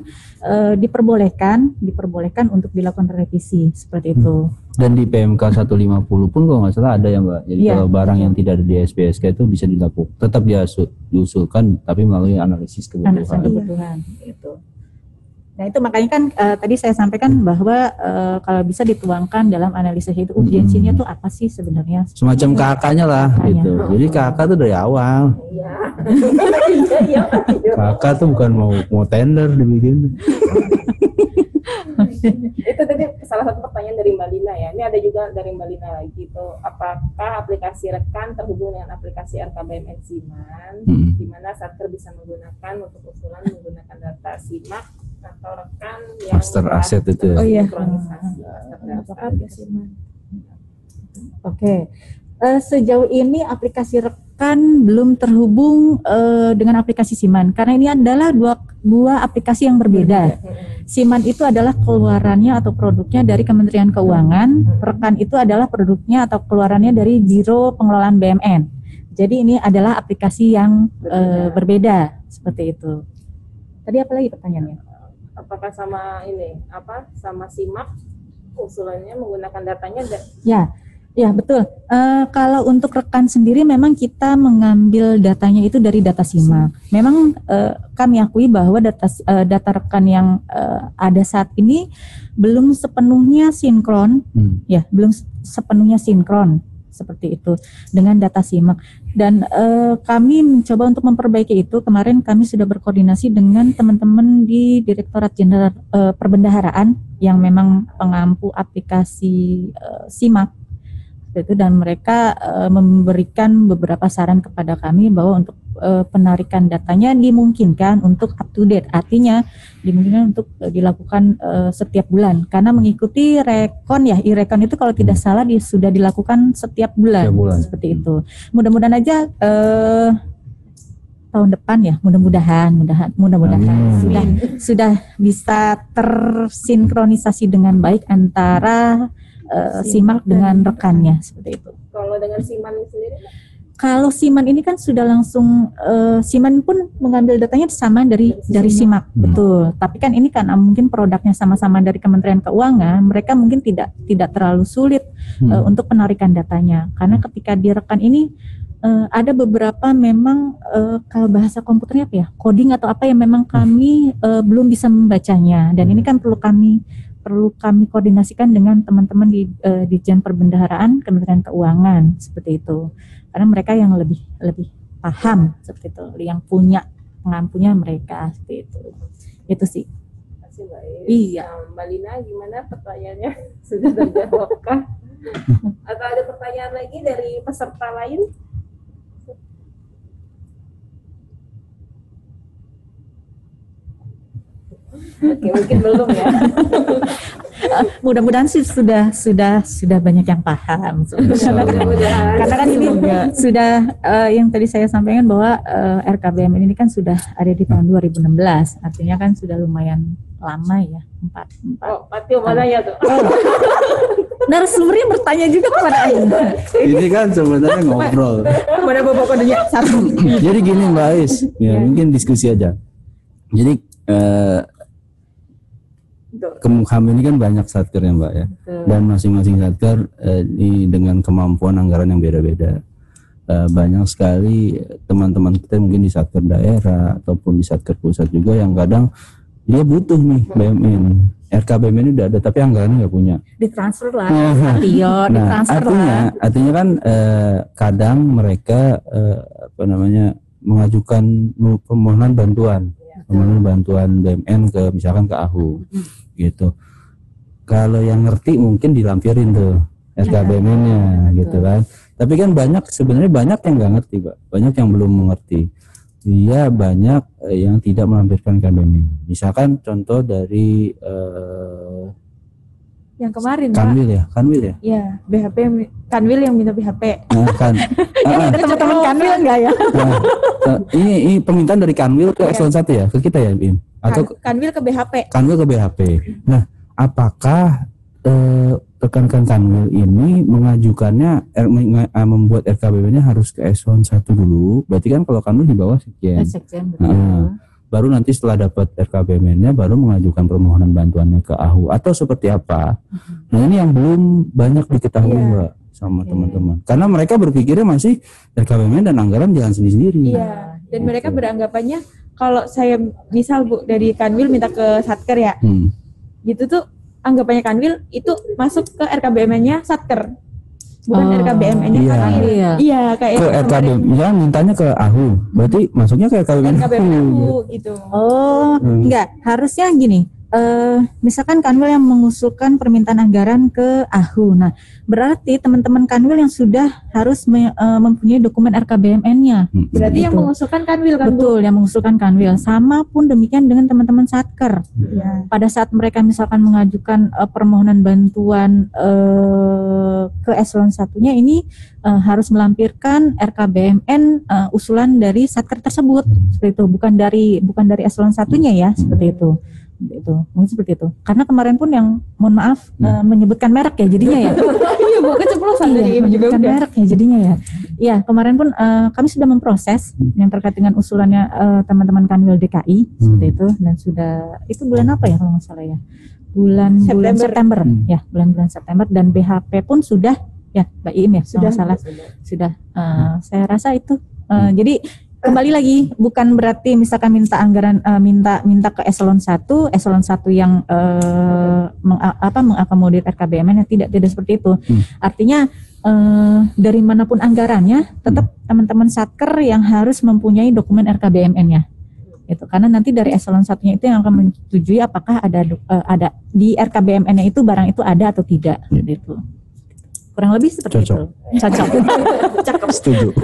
diperbolehkan untuk dilakukan revisi seperti itu. Dan di PMK 150 pun kalau nggak salah ada ya Mbak. Jadi kalau barang yang tidak ada di SBSK itu bisa dilakukan, tetap diusulkan tapi melalui analisis kebutuhan. Gitu. Nah itu makanya kan tadi saya sampaikan bahwa kalau bisa dituangkan dalam analisis itu urgensinya tuh apa sih sebenarnya? Semacam kakaknya lah gitu. Jadi kakak tuh dari awal. Iya. Kakak tuh bukan mau tender dibikin. Itu tadi salah satu pertanyaan dari Mbak Lina ya. Ini ada juga dari Mbak Lina lagi tuh. Apakah aplikasi rekan terhubung dengan aplikasi RKBMN Siman, di mana Satker bisa menggunakan untuk usulan menggunakan data SIMAK atau rekan yang Master aset itu. Oh iya. Oke. Sejauh ini aplikasi rekan belum terhubung dengan aplikasi Siman karena ini adalah dua aplikasi yang berbeda. Siman itu adalah keluarannya atau produknya dari Kementerian Keuangan, rekan itu adalah produknya atau keluarannya dari Biro Pengelolaan BUMN. Jadi ini adalah aplikasi yang berbeda seperti itu. Tadi apa lagi pertanyaannya? Apakah sama sama SIMAK usulannya menggunakan datanya? Ya betul. Kalau untuk rekan sendiri memang kita mengambil datanya itu dari data SIMAK. Memang kami akui bahwa data rekan yang ada saat ini belum sepenuhnya sinkron, belum sepenuhnya sinkron seperti itu dengan data SIMAK. Dan kami mencoba untuk memperbaiki itu. Kemarin kami sudah berkoordinasi dengan teman-teman di Direktorat Jenderal Perbendaharaan yang memang pengampu aplikasi SIMAK. Itu dan mereka memberikan beberapa saran kepada kami bahwa untuk penarikan datanya dimungkinkan untuk up to date, artinya dimungkinkan untuk dilakukan setiap bulan karena mengikuti rekon ya, e-rekon itu kalau tidak salah sudah dilakukan setiap bulan. Seperti itu. Mudah-mudahan aja tahun depan ya, mudah-mudahan sudah bisa tersinkronisasi dengan baik antara SIMAK dengan rekannya seperti itu. Kalau dengan SIMAN sendiri? Kalau Siman ini kan sudah langsung Siman pun mengambil datanya sama dari Simak, betul. Tapi kan ini kan mungkin produknya sama-sama dari Kementerian Keuangan, mereka mungkin tidak terlalu sulit untuk penarikan datanya. Karena ketika direkan ini ada beberapa memang kalau bahasa komputernya apa ya, coding atau apa yang memang kami belum bisa membacanya. Dan ini kan perlu kami koordinasikan dengan teman-teman di Ditjen Perbendaharaan Kementerian Keuangan seperti itu. Karena mereka yang lebih paham seperti itu, yang punya pengampunya mereka seperti itu. Itu sih. Terima kasih Mbak Is. Iya. Mbak Lina gimana pertanyaannya? Sudah terjawabkah? Atau ada pertanyaan lagi dari peserta lain? Oke, mungkin belum ya. Mudah-mudahan sih sudah banyak yang paham. Mudah-mudahan. Karena kan ini sudah yang tadi saya sampaikan bahwa RKBMN ini kan sudah ada di tahun 2016, artinya kan sudah lumayan lama ya, 4. Oh, Patio mana ya tuh? Narasumbernya bertanya juga kepada Anda. Ini kan sebenarnya ngobrol. Kepada Bapak Kodenya satu. Jadi gini Mbak Ais, ya mungkin diskusi aja. Jadi Kemham ini kan banyak satker ya Mbak ya, dan masing-masing satker ini dengan kemampuan anggaran yang beda-beda. Banyak sekali teman-teman kita mungkin di satker daerah ataupun di satker pusat juga yang kadang dia butuh nih BMN, RKBMN ini udah ada tapi anggarannya nggak punya. Ditransfer lah, Patio, ditransfer artinya kan kadang mereka mengajukan permohonan bantuan BMN ke misalkan ke AHU gitu. Kalau yang ngerti mungkin dilampirin tuh RKBMN-nya gitu kan. Tapi kan sebenarnya banyak yang nggak ngerti, Pak. Banyak yang belum mengerti. Dia banyak yang tidak melampirkan KBMN. Misalkan contoh dari Yang kemarin Kanwil ya? Iya, BHP Kanwil yang minta BHP. Ada teman-teman Kanwil enggak ya? Ini permintaan dari Kanwil ke Eselon 1 ya? Ke kita ya, Bim? Atau Kanwil ke BHP. Kanwil ke BHP. Nah, apakah rekan-rekan Kanwil ini mengajukannya membuat RKBM-nya harus ke Eselon 1 dulu? Berarti kan kalau Kanwil di bawah Sekjen. Baru nanti setelah dapat RKBMN-nya baru mengajukan permohonan bantuannya ke AHU atau seperti apa. Nah ini yang belum banyak diketahui Mbak sama teman-teman. Karena mereka berpikirnya masih RKBMN dan anggaran jalan sendiri-sendiri. Iya, dan mereka beranggapannya kalau saya misal Bu dari Kanwil minta ke Satker ya, gitu tuh anggapannya Kanwil itu masuk ke RKBMN-nya Satker. Bukan RKBMN-nya Kanwil. Iya, kayak ke RKBM, ya mintanya ke AHU. Berarti masuknya ke RKBMN AHU gitu. Enggak, harusnya gini. Misalkan Kanwil yang mengusulkan permintaan anggaran ke AHU. Nah, berarti teman-teman Kanwil yang sudah harus mempunyai dokumen RKBMN-nya. Berarti yang mengusulkan Kanwil kan? Betul, yang mengusulkan Kanwil. Sama pun demikian dengan teman-teman Satker. Pada saat mereka misalkan mengajukan permohonan bantuan ke Eselon 1-nya ini harus melampirkan RKBMN usulan dari Satker tersebut. Seperti itu, bukan dari Eselon 1-nya ya, seperti itu. Itu mungkin seperti itu, karena kemarin pun yang mohon maaf menyebutkan merek ya jadinya ya. Iya Bu, keceplosan tadi menyebutkan merek ya jadinya ya. Iya, kemarin pun kami sudah memproses yang terkait dengan usulannya teman-teman Kanwil DKI seperti itu, dan sudah itu bulan apa ya kalau nggak salah ya, bulan September ya, bulan September, dan BHP pun sudah ya Mbak Iim ya, sudah sudah saya rasa itu jadi kembali lagi, bukan berarti misalkan minta anggaran minta ke Eselon 1 yang mengakomodir RKBMN, tidak seperti itu. Artinya dari manapun anggarannya tetap teman-teman Satker yang harus mempunyai dokumen RKBMN-nya. Itu karena nanti dari Eselon 1-nya itu yang akan menyetujui apakah ada di RKBMN-nya itu barang itu ada atau tidak gitu. Kurang lebih seperti itu. Cocok. Cakep. Setuju.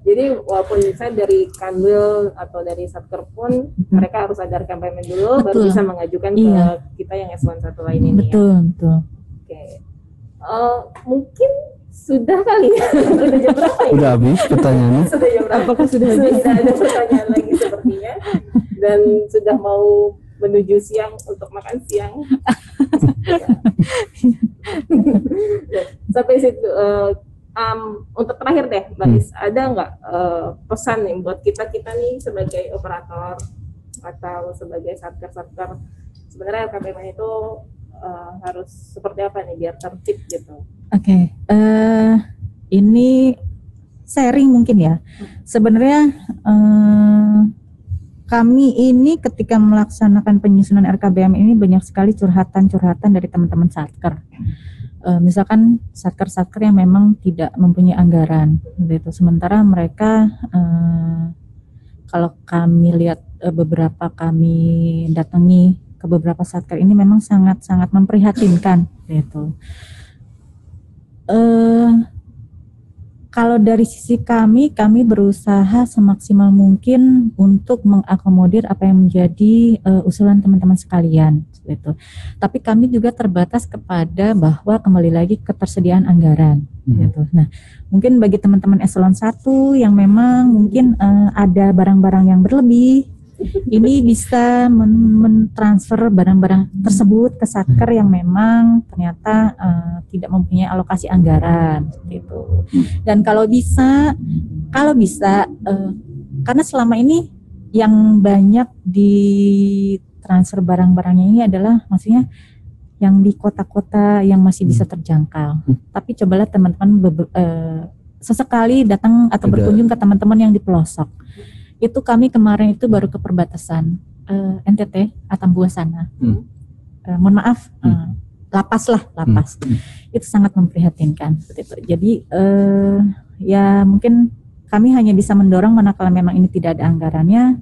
Jadi walaupun misalnya dari Kanwil atau dari Satker pun mereka harus ada RKBMN dulu, baru bisa mengajukan ke kita yang Eselon 1 lain ini. Betul. Oke. Mungkin sudah kali ya. Udah jam berapa ya? Udah habis pertanyaannya. Sudah jam berapa? Apakah sudah habis? Sudah ada pertanyaan lagi sepertinya. Dan sudah mau menuju siang untuk makan siang. Sampai situ untuk terakhir deh, Mbak Is, ada nggak pesan nih buat kita nih sebagai operator atau sebagai satker sebenarnya LKBM itu harus seperti apa nih biar tertib gitu? Oke. Ini sharing mungkin ya. Sebenarnya kami ini ketika melaksanakan penyusunan RKBM ini banyak sekali curhatan dari teman-teman satker. Misalkan satker yang memang tidak mempunyai anggaran, gitu. Sementara mereka kalau kami lihat beberapa kami datangi ke beberapa satker ini memang sangat memprihatinkan, gitu. Kalau dari sisi kami berusaha semaksimal mungkin untuk mengakomodir apa yang menjadi usulan teman-teman sekalian, gitu. Tapi kami juga terbatas kepada bahwa kembali lagi ketersediaan anggaran, gitu. Nah, mungkin bagi teman-teman eselon 1 yang memang mungkin ada barang-barang yang berlebih, ini bisa mentransfer barang-barang tersebut ke satker yang memang ternyata tidak mempunyai alokasi anggaran, gitu. Dan kalau bisa karena selama ini yang banyak ditransfer barang-barangnya ini adalah maksudnya yang di kota-kota yang masih bisa terjangkau. Tapi cobalah teman-teman sesekali datang atau berkunjung ke teman-teman yang di pelosok. Itu kami kemarin itu baru ke perbatasan NTT Atambua sana. Mohon maaf, Lapas. Itu sangat memprihatinkan seperti itu. Jadi ya mungkin kami hanya bisa mendorong manakala memang ini tidak ada anggarannya,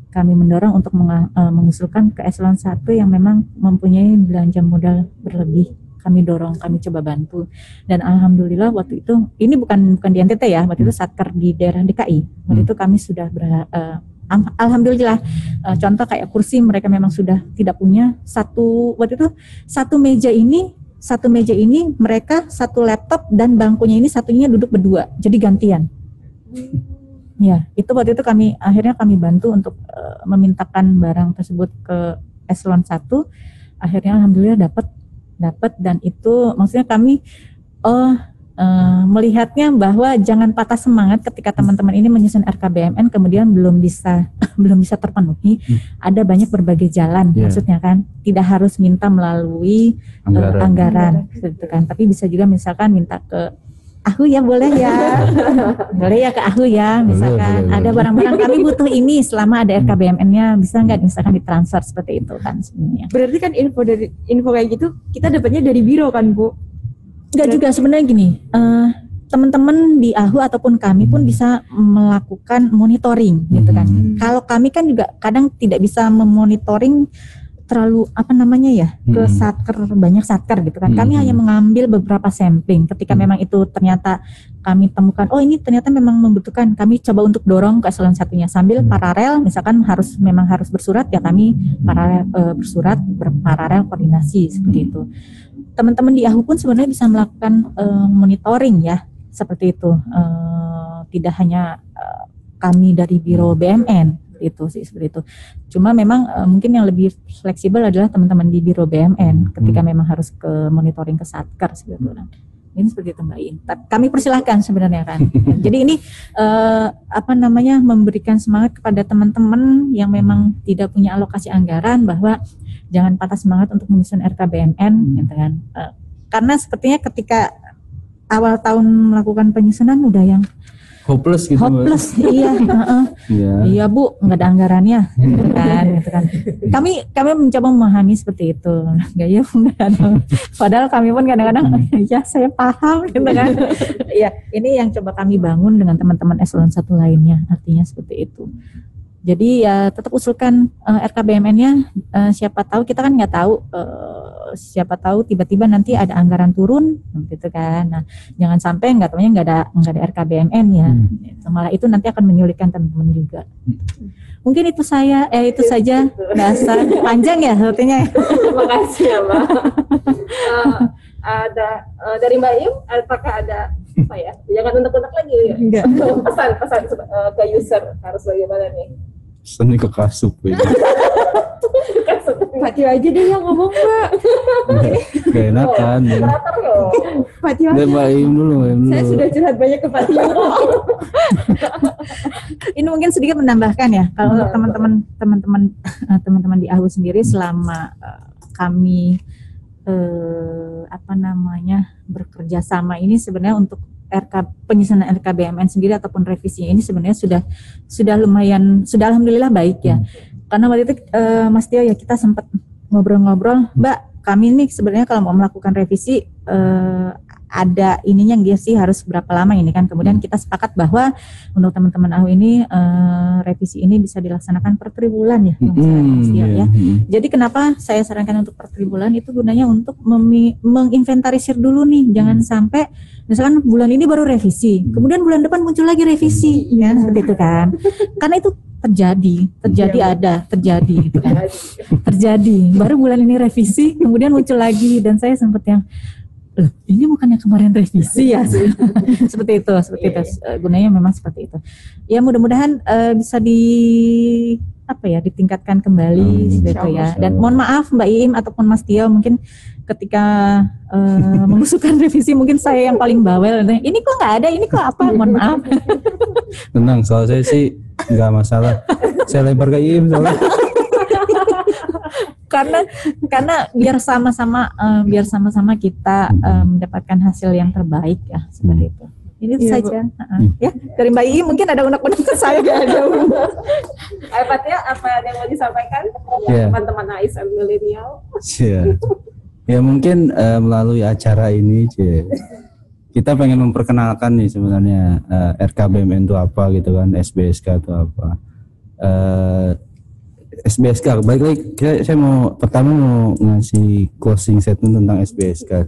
kami mendorong untuk mengusulkan ke eselon 1 yang memang mempunyai belanja modal berlebih. Kami dorong, kami coba bantu, dan alhamdulillah waktu itu ini bukan di NTT ya, waktu itu satker di daerah DKI. Waktu itu kami sudah alhamdulillah contoh kayak kursi mereka memang sudah tidak punya waktu itu satu meja ini mereka satu laptop dan bangkunya ini satunya duduk berdua, jadi gantian. Ya, itu waktu itu akhirnya kami bantu untuk memintakan barang tersebut ke eselon 1. Akhirnya alhamdulillah dapat, dan itu maksudnya kami melihatnya bahwa jangan patah semangat ketika teman-teman ini menyusun RKBMN kemudian belum bisa terpenuhi. Ada banyak berbagai jalan, maksudnya kan tidak harus minta melalui anggaran gitu kan, tapi bisa juga misalkan minta ke Ahu ya, boleh ya ke Ahu ya, misalkan ada barang-barang kami butuh ini selama ada RKBMN-nya, bisa nggak misalkan ditransfer seperti itu kan sebenarnya. Berarti kan info kayak gitu kita dapatnya dari biro kan, Bu? Enggak juga sebenarnya gini, teman-teman di AHU ataupun kami pun bisa melakukan monitoring gitu kan. Kalau kami kan juga kadang tidak bisa memonitoring terlalu ke banyak satker gitu kan. Kami hanya mengambil beberapa sampling. Ketika memang itu ternyata kami temukan, oh ini ternyata memang membutuhkan, kami coba untuk dorong ke eselon 1-nya sambil paralel, misalkan harus bersurat ya kami bersurat berparalel koordinasi seperti itu. Teman-teman di AHU pun sebenarnya bisa melakukan monitoring ya seperti itu. Tidak hanya kami dari Biro BMN itu sih seperti itu. Cuma memang mungkin yang lebih fleksibel adalah teman-teman di Biro BMN ketika memang harus ke monitoring ke satker seperti itu. Ini seperti itu Mbak In. Kami persilahkan sebenarnya kan. Jadi ini memberikan semangat kepada teman-teman yang memang tidak punya alokasi anggaran bahwa jangan patah semangat untuk menyusun RKBMN gitu kan. Karena sepertinya ketika awal tahun melakukan penyusunan udah yang hopeless gitu. Iya. Iya Bu, nggak ada anggarannya, gitu kan. Kami mencoba memahami seperti itu. Nggak ya, padahal kami pun kadang-kadang ya saya paham, gitu kan. Ya, ini yang coba kami bangun dengan teman-teman eselon 1 lainnya. Artinya seperti itu. Jadi ya tetap usulkan RKBMN-nya. Siapa tahu kita kan nggak tahu. Siapa tahu tiba-tiba nanti ada anggaran turun gitu kan. Nah, jangan sampai nggak ada RKBMN ya. Malah itu nanti akan menyulitkan teman-teman juga. Mungkin itu saja dasar panjang ya sepertinya. Terima kasih ya Mbak. Ada dari Mbak Im, apakah ada apa ya? Jangan unek-unek lagi ya. Enggak. Pesan ke user harus bagaimana nih? Seni ke Kasup ya. Fatio aja deh yang ngomong Mbak. Gak enakan ya. Pak Tio. Mbak Im dulu. Saya sudah curhat banyak ke Pak Tio. Ini mungkin sedikit menambahkan ya, kalau untuk teman-teman di AHU sendiri selama kami bekerja sama ini sebenarnya untuk penyusunan RKBMN sendiri ataupun revisinya ini sebenarnya sudah lumayan, sudah alhamdulillah baik ya. Karena waktu itu Mas Tio ya kita sempat ngobrol-ngobrol, Mbak, kami nih sebenarnya kalau mau melakukan revisi ada ininya dia sih harus berapa lama ini kan. Kemudian kita sepakat bahwa untuk teman-teman AHU ini revisi ini bisa dilaksanakan per triwulan ya, Mas Tio ya. Jadi kenapa saya sarankan untuk per triwulan itu gunanya untuk menginventarisir dulu nih, jangan sampai misalkan bulan ini baru revisi, kemudian bulan depan muncul lagi revisi, ya seperti itu kan. Karena itu terjadi gitu kan. Terjadi, baru bulan ini revisi, kemudian muncul lagi dan saya sempat yang ini bukannya kemarin revisi ya. seperti itu. Gunanya memang seperti itu. Ya mudah-mudahan bisa ditingkatkan kembali gitu ya. Dan mohon maaf Mbak Iim ataupun Mas Tio, mungkin ketika mengusulkan revisi mungkin saya yang paling bawel. Ini kok nggak ada, ini kok apa? Mohon maaf. Tenang, soal saya sih nggak masalah. Saya lempar ke Iim soalnya. karena biar sama-sama kita mendapatkan hasil yang terbaik ya, seperti itu. Ini saja. Ya, dari Mbak Iim mungkin ada unek-unek ke saya. Pak Tio, apa yang mau disampaikan teman-teman ASN milenial? Ya mungkin melalui acara ini kita pengen memperkenalkan nih sebenarnya RKBMN itu apa gitu kan, SBSK itu apa. SBSK, baik lagi saya mau ngasih closing statement tentang SBSK.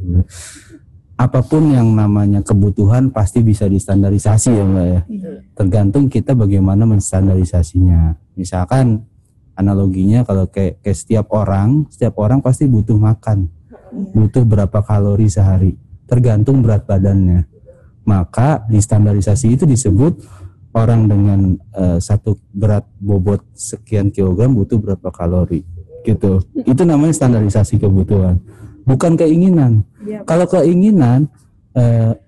Apapun yang namanya kebutuhan pasti bisa distandarisasi ya Mbak ya. Tergantung kita bagaimana menstandarisasinya. Misalkan analoginya kalau kayak setiap orang pasti butuh makan, butuh berapa kalori sehari, tergantung berat badannya. Maka di standarisasi itu disebut orang dengan satu berat bobot sekian kilogram butuh berapa kalori gitu. Itu namanya standarisasi kebutuhan, bukan keinginan. Kalau keinginan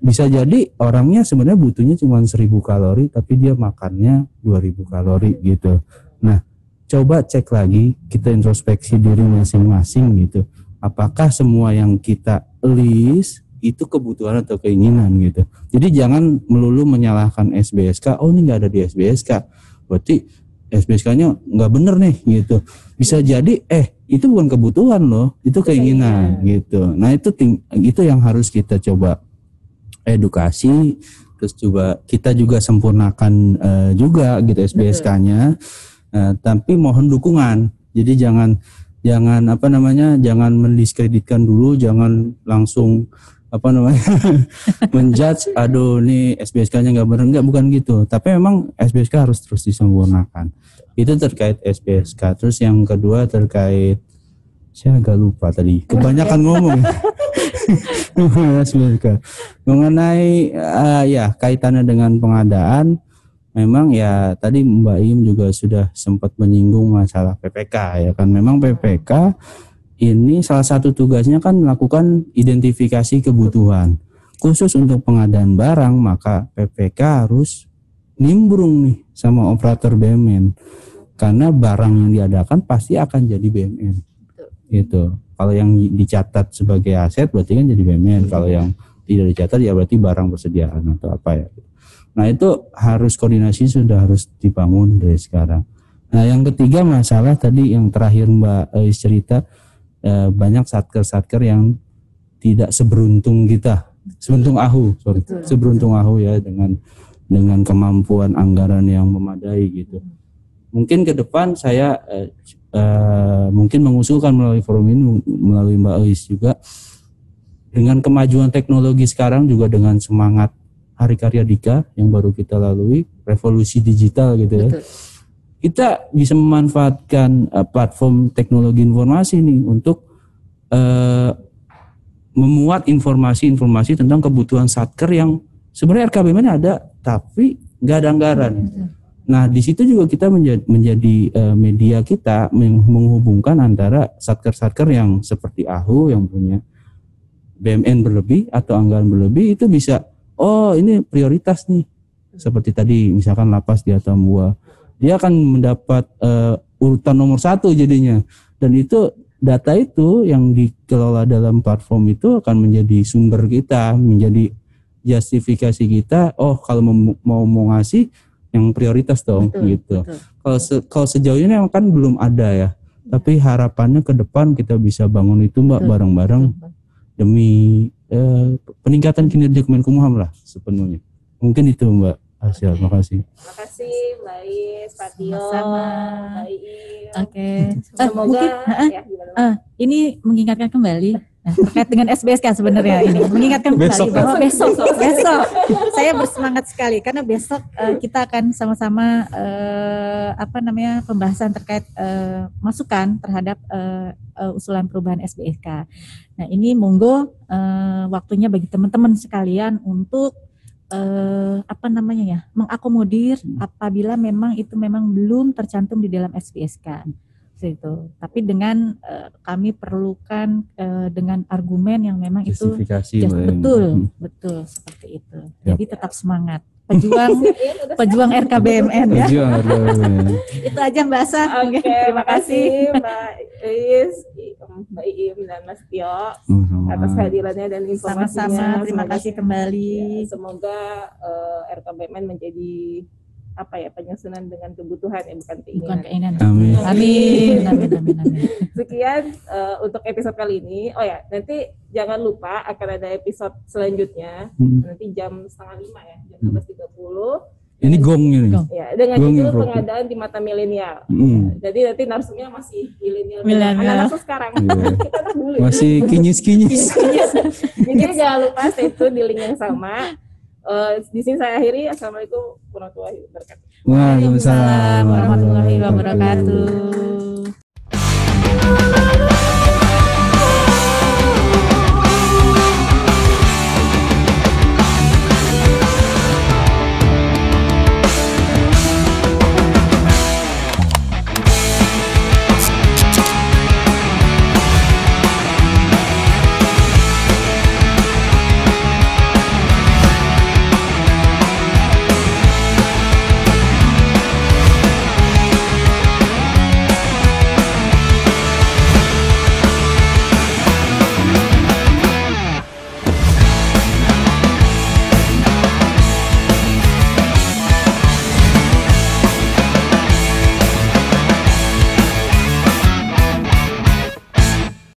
bisa jadi orangnya sebenarnya butuhnya cuma 1000 kalori tapi dia makannya 2000 kalori gitu. Nah, coba cek lagi, kita introspeksi diri masing-masing gitu. Apakah semua yang kita list itu kebutuhan atau keinginan gitu. Jadi jangan melulu menyalahkan SBSK, oh ini nggak ada di SBSK, berarti SBSK-nya nggak bener nih gitu. Bisa jadi itu bukan kebutuhan loh, itu keinginan gitu. Nah itu yang harus kita coba edukasi, terus kita juga sempurnakan juga gitu SBSK-nya. Tapi mohon dukungan. Jadi jangan mendiskreditkan dulu, jangan langsung menjudge, aduh nih SBSK-nya nggak benar, nggak, bukan gitu. Tapi memang SBSK harus terus disempurnakan. Itu terkait SBSK. Terus yang kedua terkait, saya agak lupa tadi, kebanyakan ngomong. SBSK mengenai kaitannya dengan pengadaan, memang ya tadi Mbak Im juga sudah sempat menyinggung masalah PPK ya kan. Memang PPK ini salah satu tugasnya kan melakukan identifikasi kebutuhan. Khusus untuk pengadaan barang, maka PPK harus nimbrung nih sama operator BUMN. Karena barang yang diadakan pasti akan jadi BUMN. Gitu. Kalau yang dicatat sebagai aset berarti kan jadi BUMN. Kalau yang tidak dicatat ya berarti barang persediaan atau apa ya. Nah itu harus koordinasi, sudah harus dibangun dari sekarang. Nah yang ketiga masalah tadi yang terakhir Mbak cerita, banyak satker yang tidak seberuntung kita, seberuntung AHU ya dengan kemampuan anggaran yang memadai gitu. Mungkin ke depan saya mungkin mengusulkan melalui forum ini, melalui Mbak Eis juga, dengan kemajuan teknologi sekarang juga dengan semangat Hari Karya Dika yang baru kita lalui, revolusi digital gitu ya. Kita bisa memanfaatkan platform teknologi informasi nih untuk memuat informasi tentang kebutuhan satker yang sebenarnya RKBMN ada tapi nggak ada anggaran. Nah di situ juga kita menjadi media kita menghubungkan antara satker-satker yang seperti AHU yang punya BMN berlebih atau anggaran berlebih itu bisa, oh ini prioritas nih. Seperti tadi misalkan lapas di Atambua, dia akan mendapat urutan nomor 1 jadinya. Dan itu data itu yang dikelola dalam platform itu akan menjadi sumber kita, menjadi justifikasi kita. Oh kalau mau ngasih yang prioritas dong, Betul, gitu. betul. Kalau sejauh ini kan belum ada ya. Tapi harapannya ke depan kita bisa bangun itu Mbak, Betul. bareng-bareng demi peningkatan kinerja Kemenkumham lah sepenuhnya. Mungkin itu Mbak Asia. Terima kasih. Terima kasih Mbak Is, Pak Tio, Sama-sama. Mbak Iim. Oke. Semoga Mungkin ya gimana? ini mengingatkan kembali terkait dengan SBSK sebenarnya ini mengingatkan kembali Besok. bahwa besok saya bersemangat sekali karena besok kita akan sama-sama pembahasan terkait masukan terhadap usulan perubahan SBSK. Nah ini monggo waktunya bagi teman-teman sekalian untuk mengakomodir apabila memang itu memang belum tercantum di dalam SBSK. Itu. Tapi dengan kami perlukan dengan argumen yang memang itu Justifikasi. betul seperti itu. Jadi tetap semangat pejuang RKBMN ya. Pejuang RKBMN. Itu aja Mbak Asa. Oke, Terima kasih. Mbak Is, Mbak Iim dan Mas Tio atas hadirannya dan informasinya. Sama-sama. Terima Semoga- kasih kembali. Ya, semoga RKBMN menjadi penyusunan dengan kebutuhan bukan Bukan keinginan. keinginan. Amin. Amin. Sekian untuk episode kali ini. Oh ya, nanti jangan lupa akan ada episode selanjutnya nanti jam 4:30 ya, jam 12.30. Ini gongnya nih. Gong. Ya, dengan Gong judul yang pengadaan di mata milenial. Jadi nanti narsumnya masih milenial. Milenial. Anak-anak sekarang. Iya. Kita tak dulu. Ya. Masih kinyis-kinyis. Jadi jangan lupa stay tune di link yang sama. Di sini saya akhiri. Assalamualaikum warahmatullahi wabarakatuh. Waalaikumsalam Warahmatullahi wabarakatuh.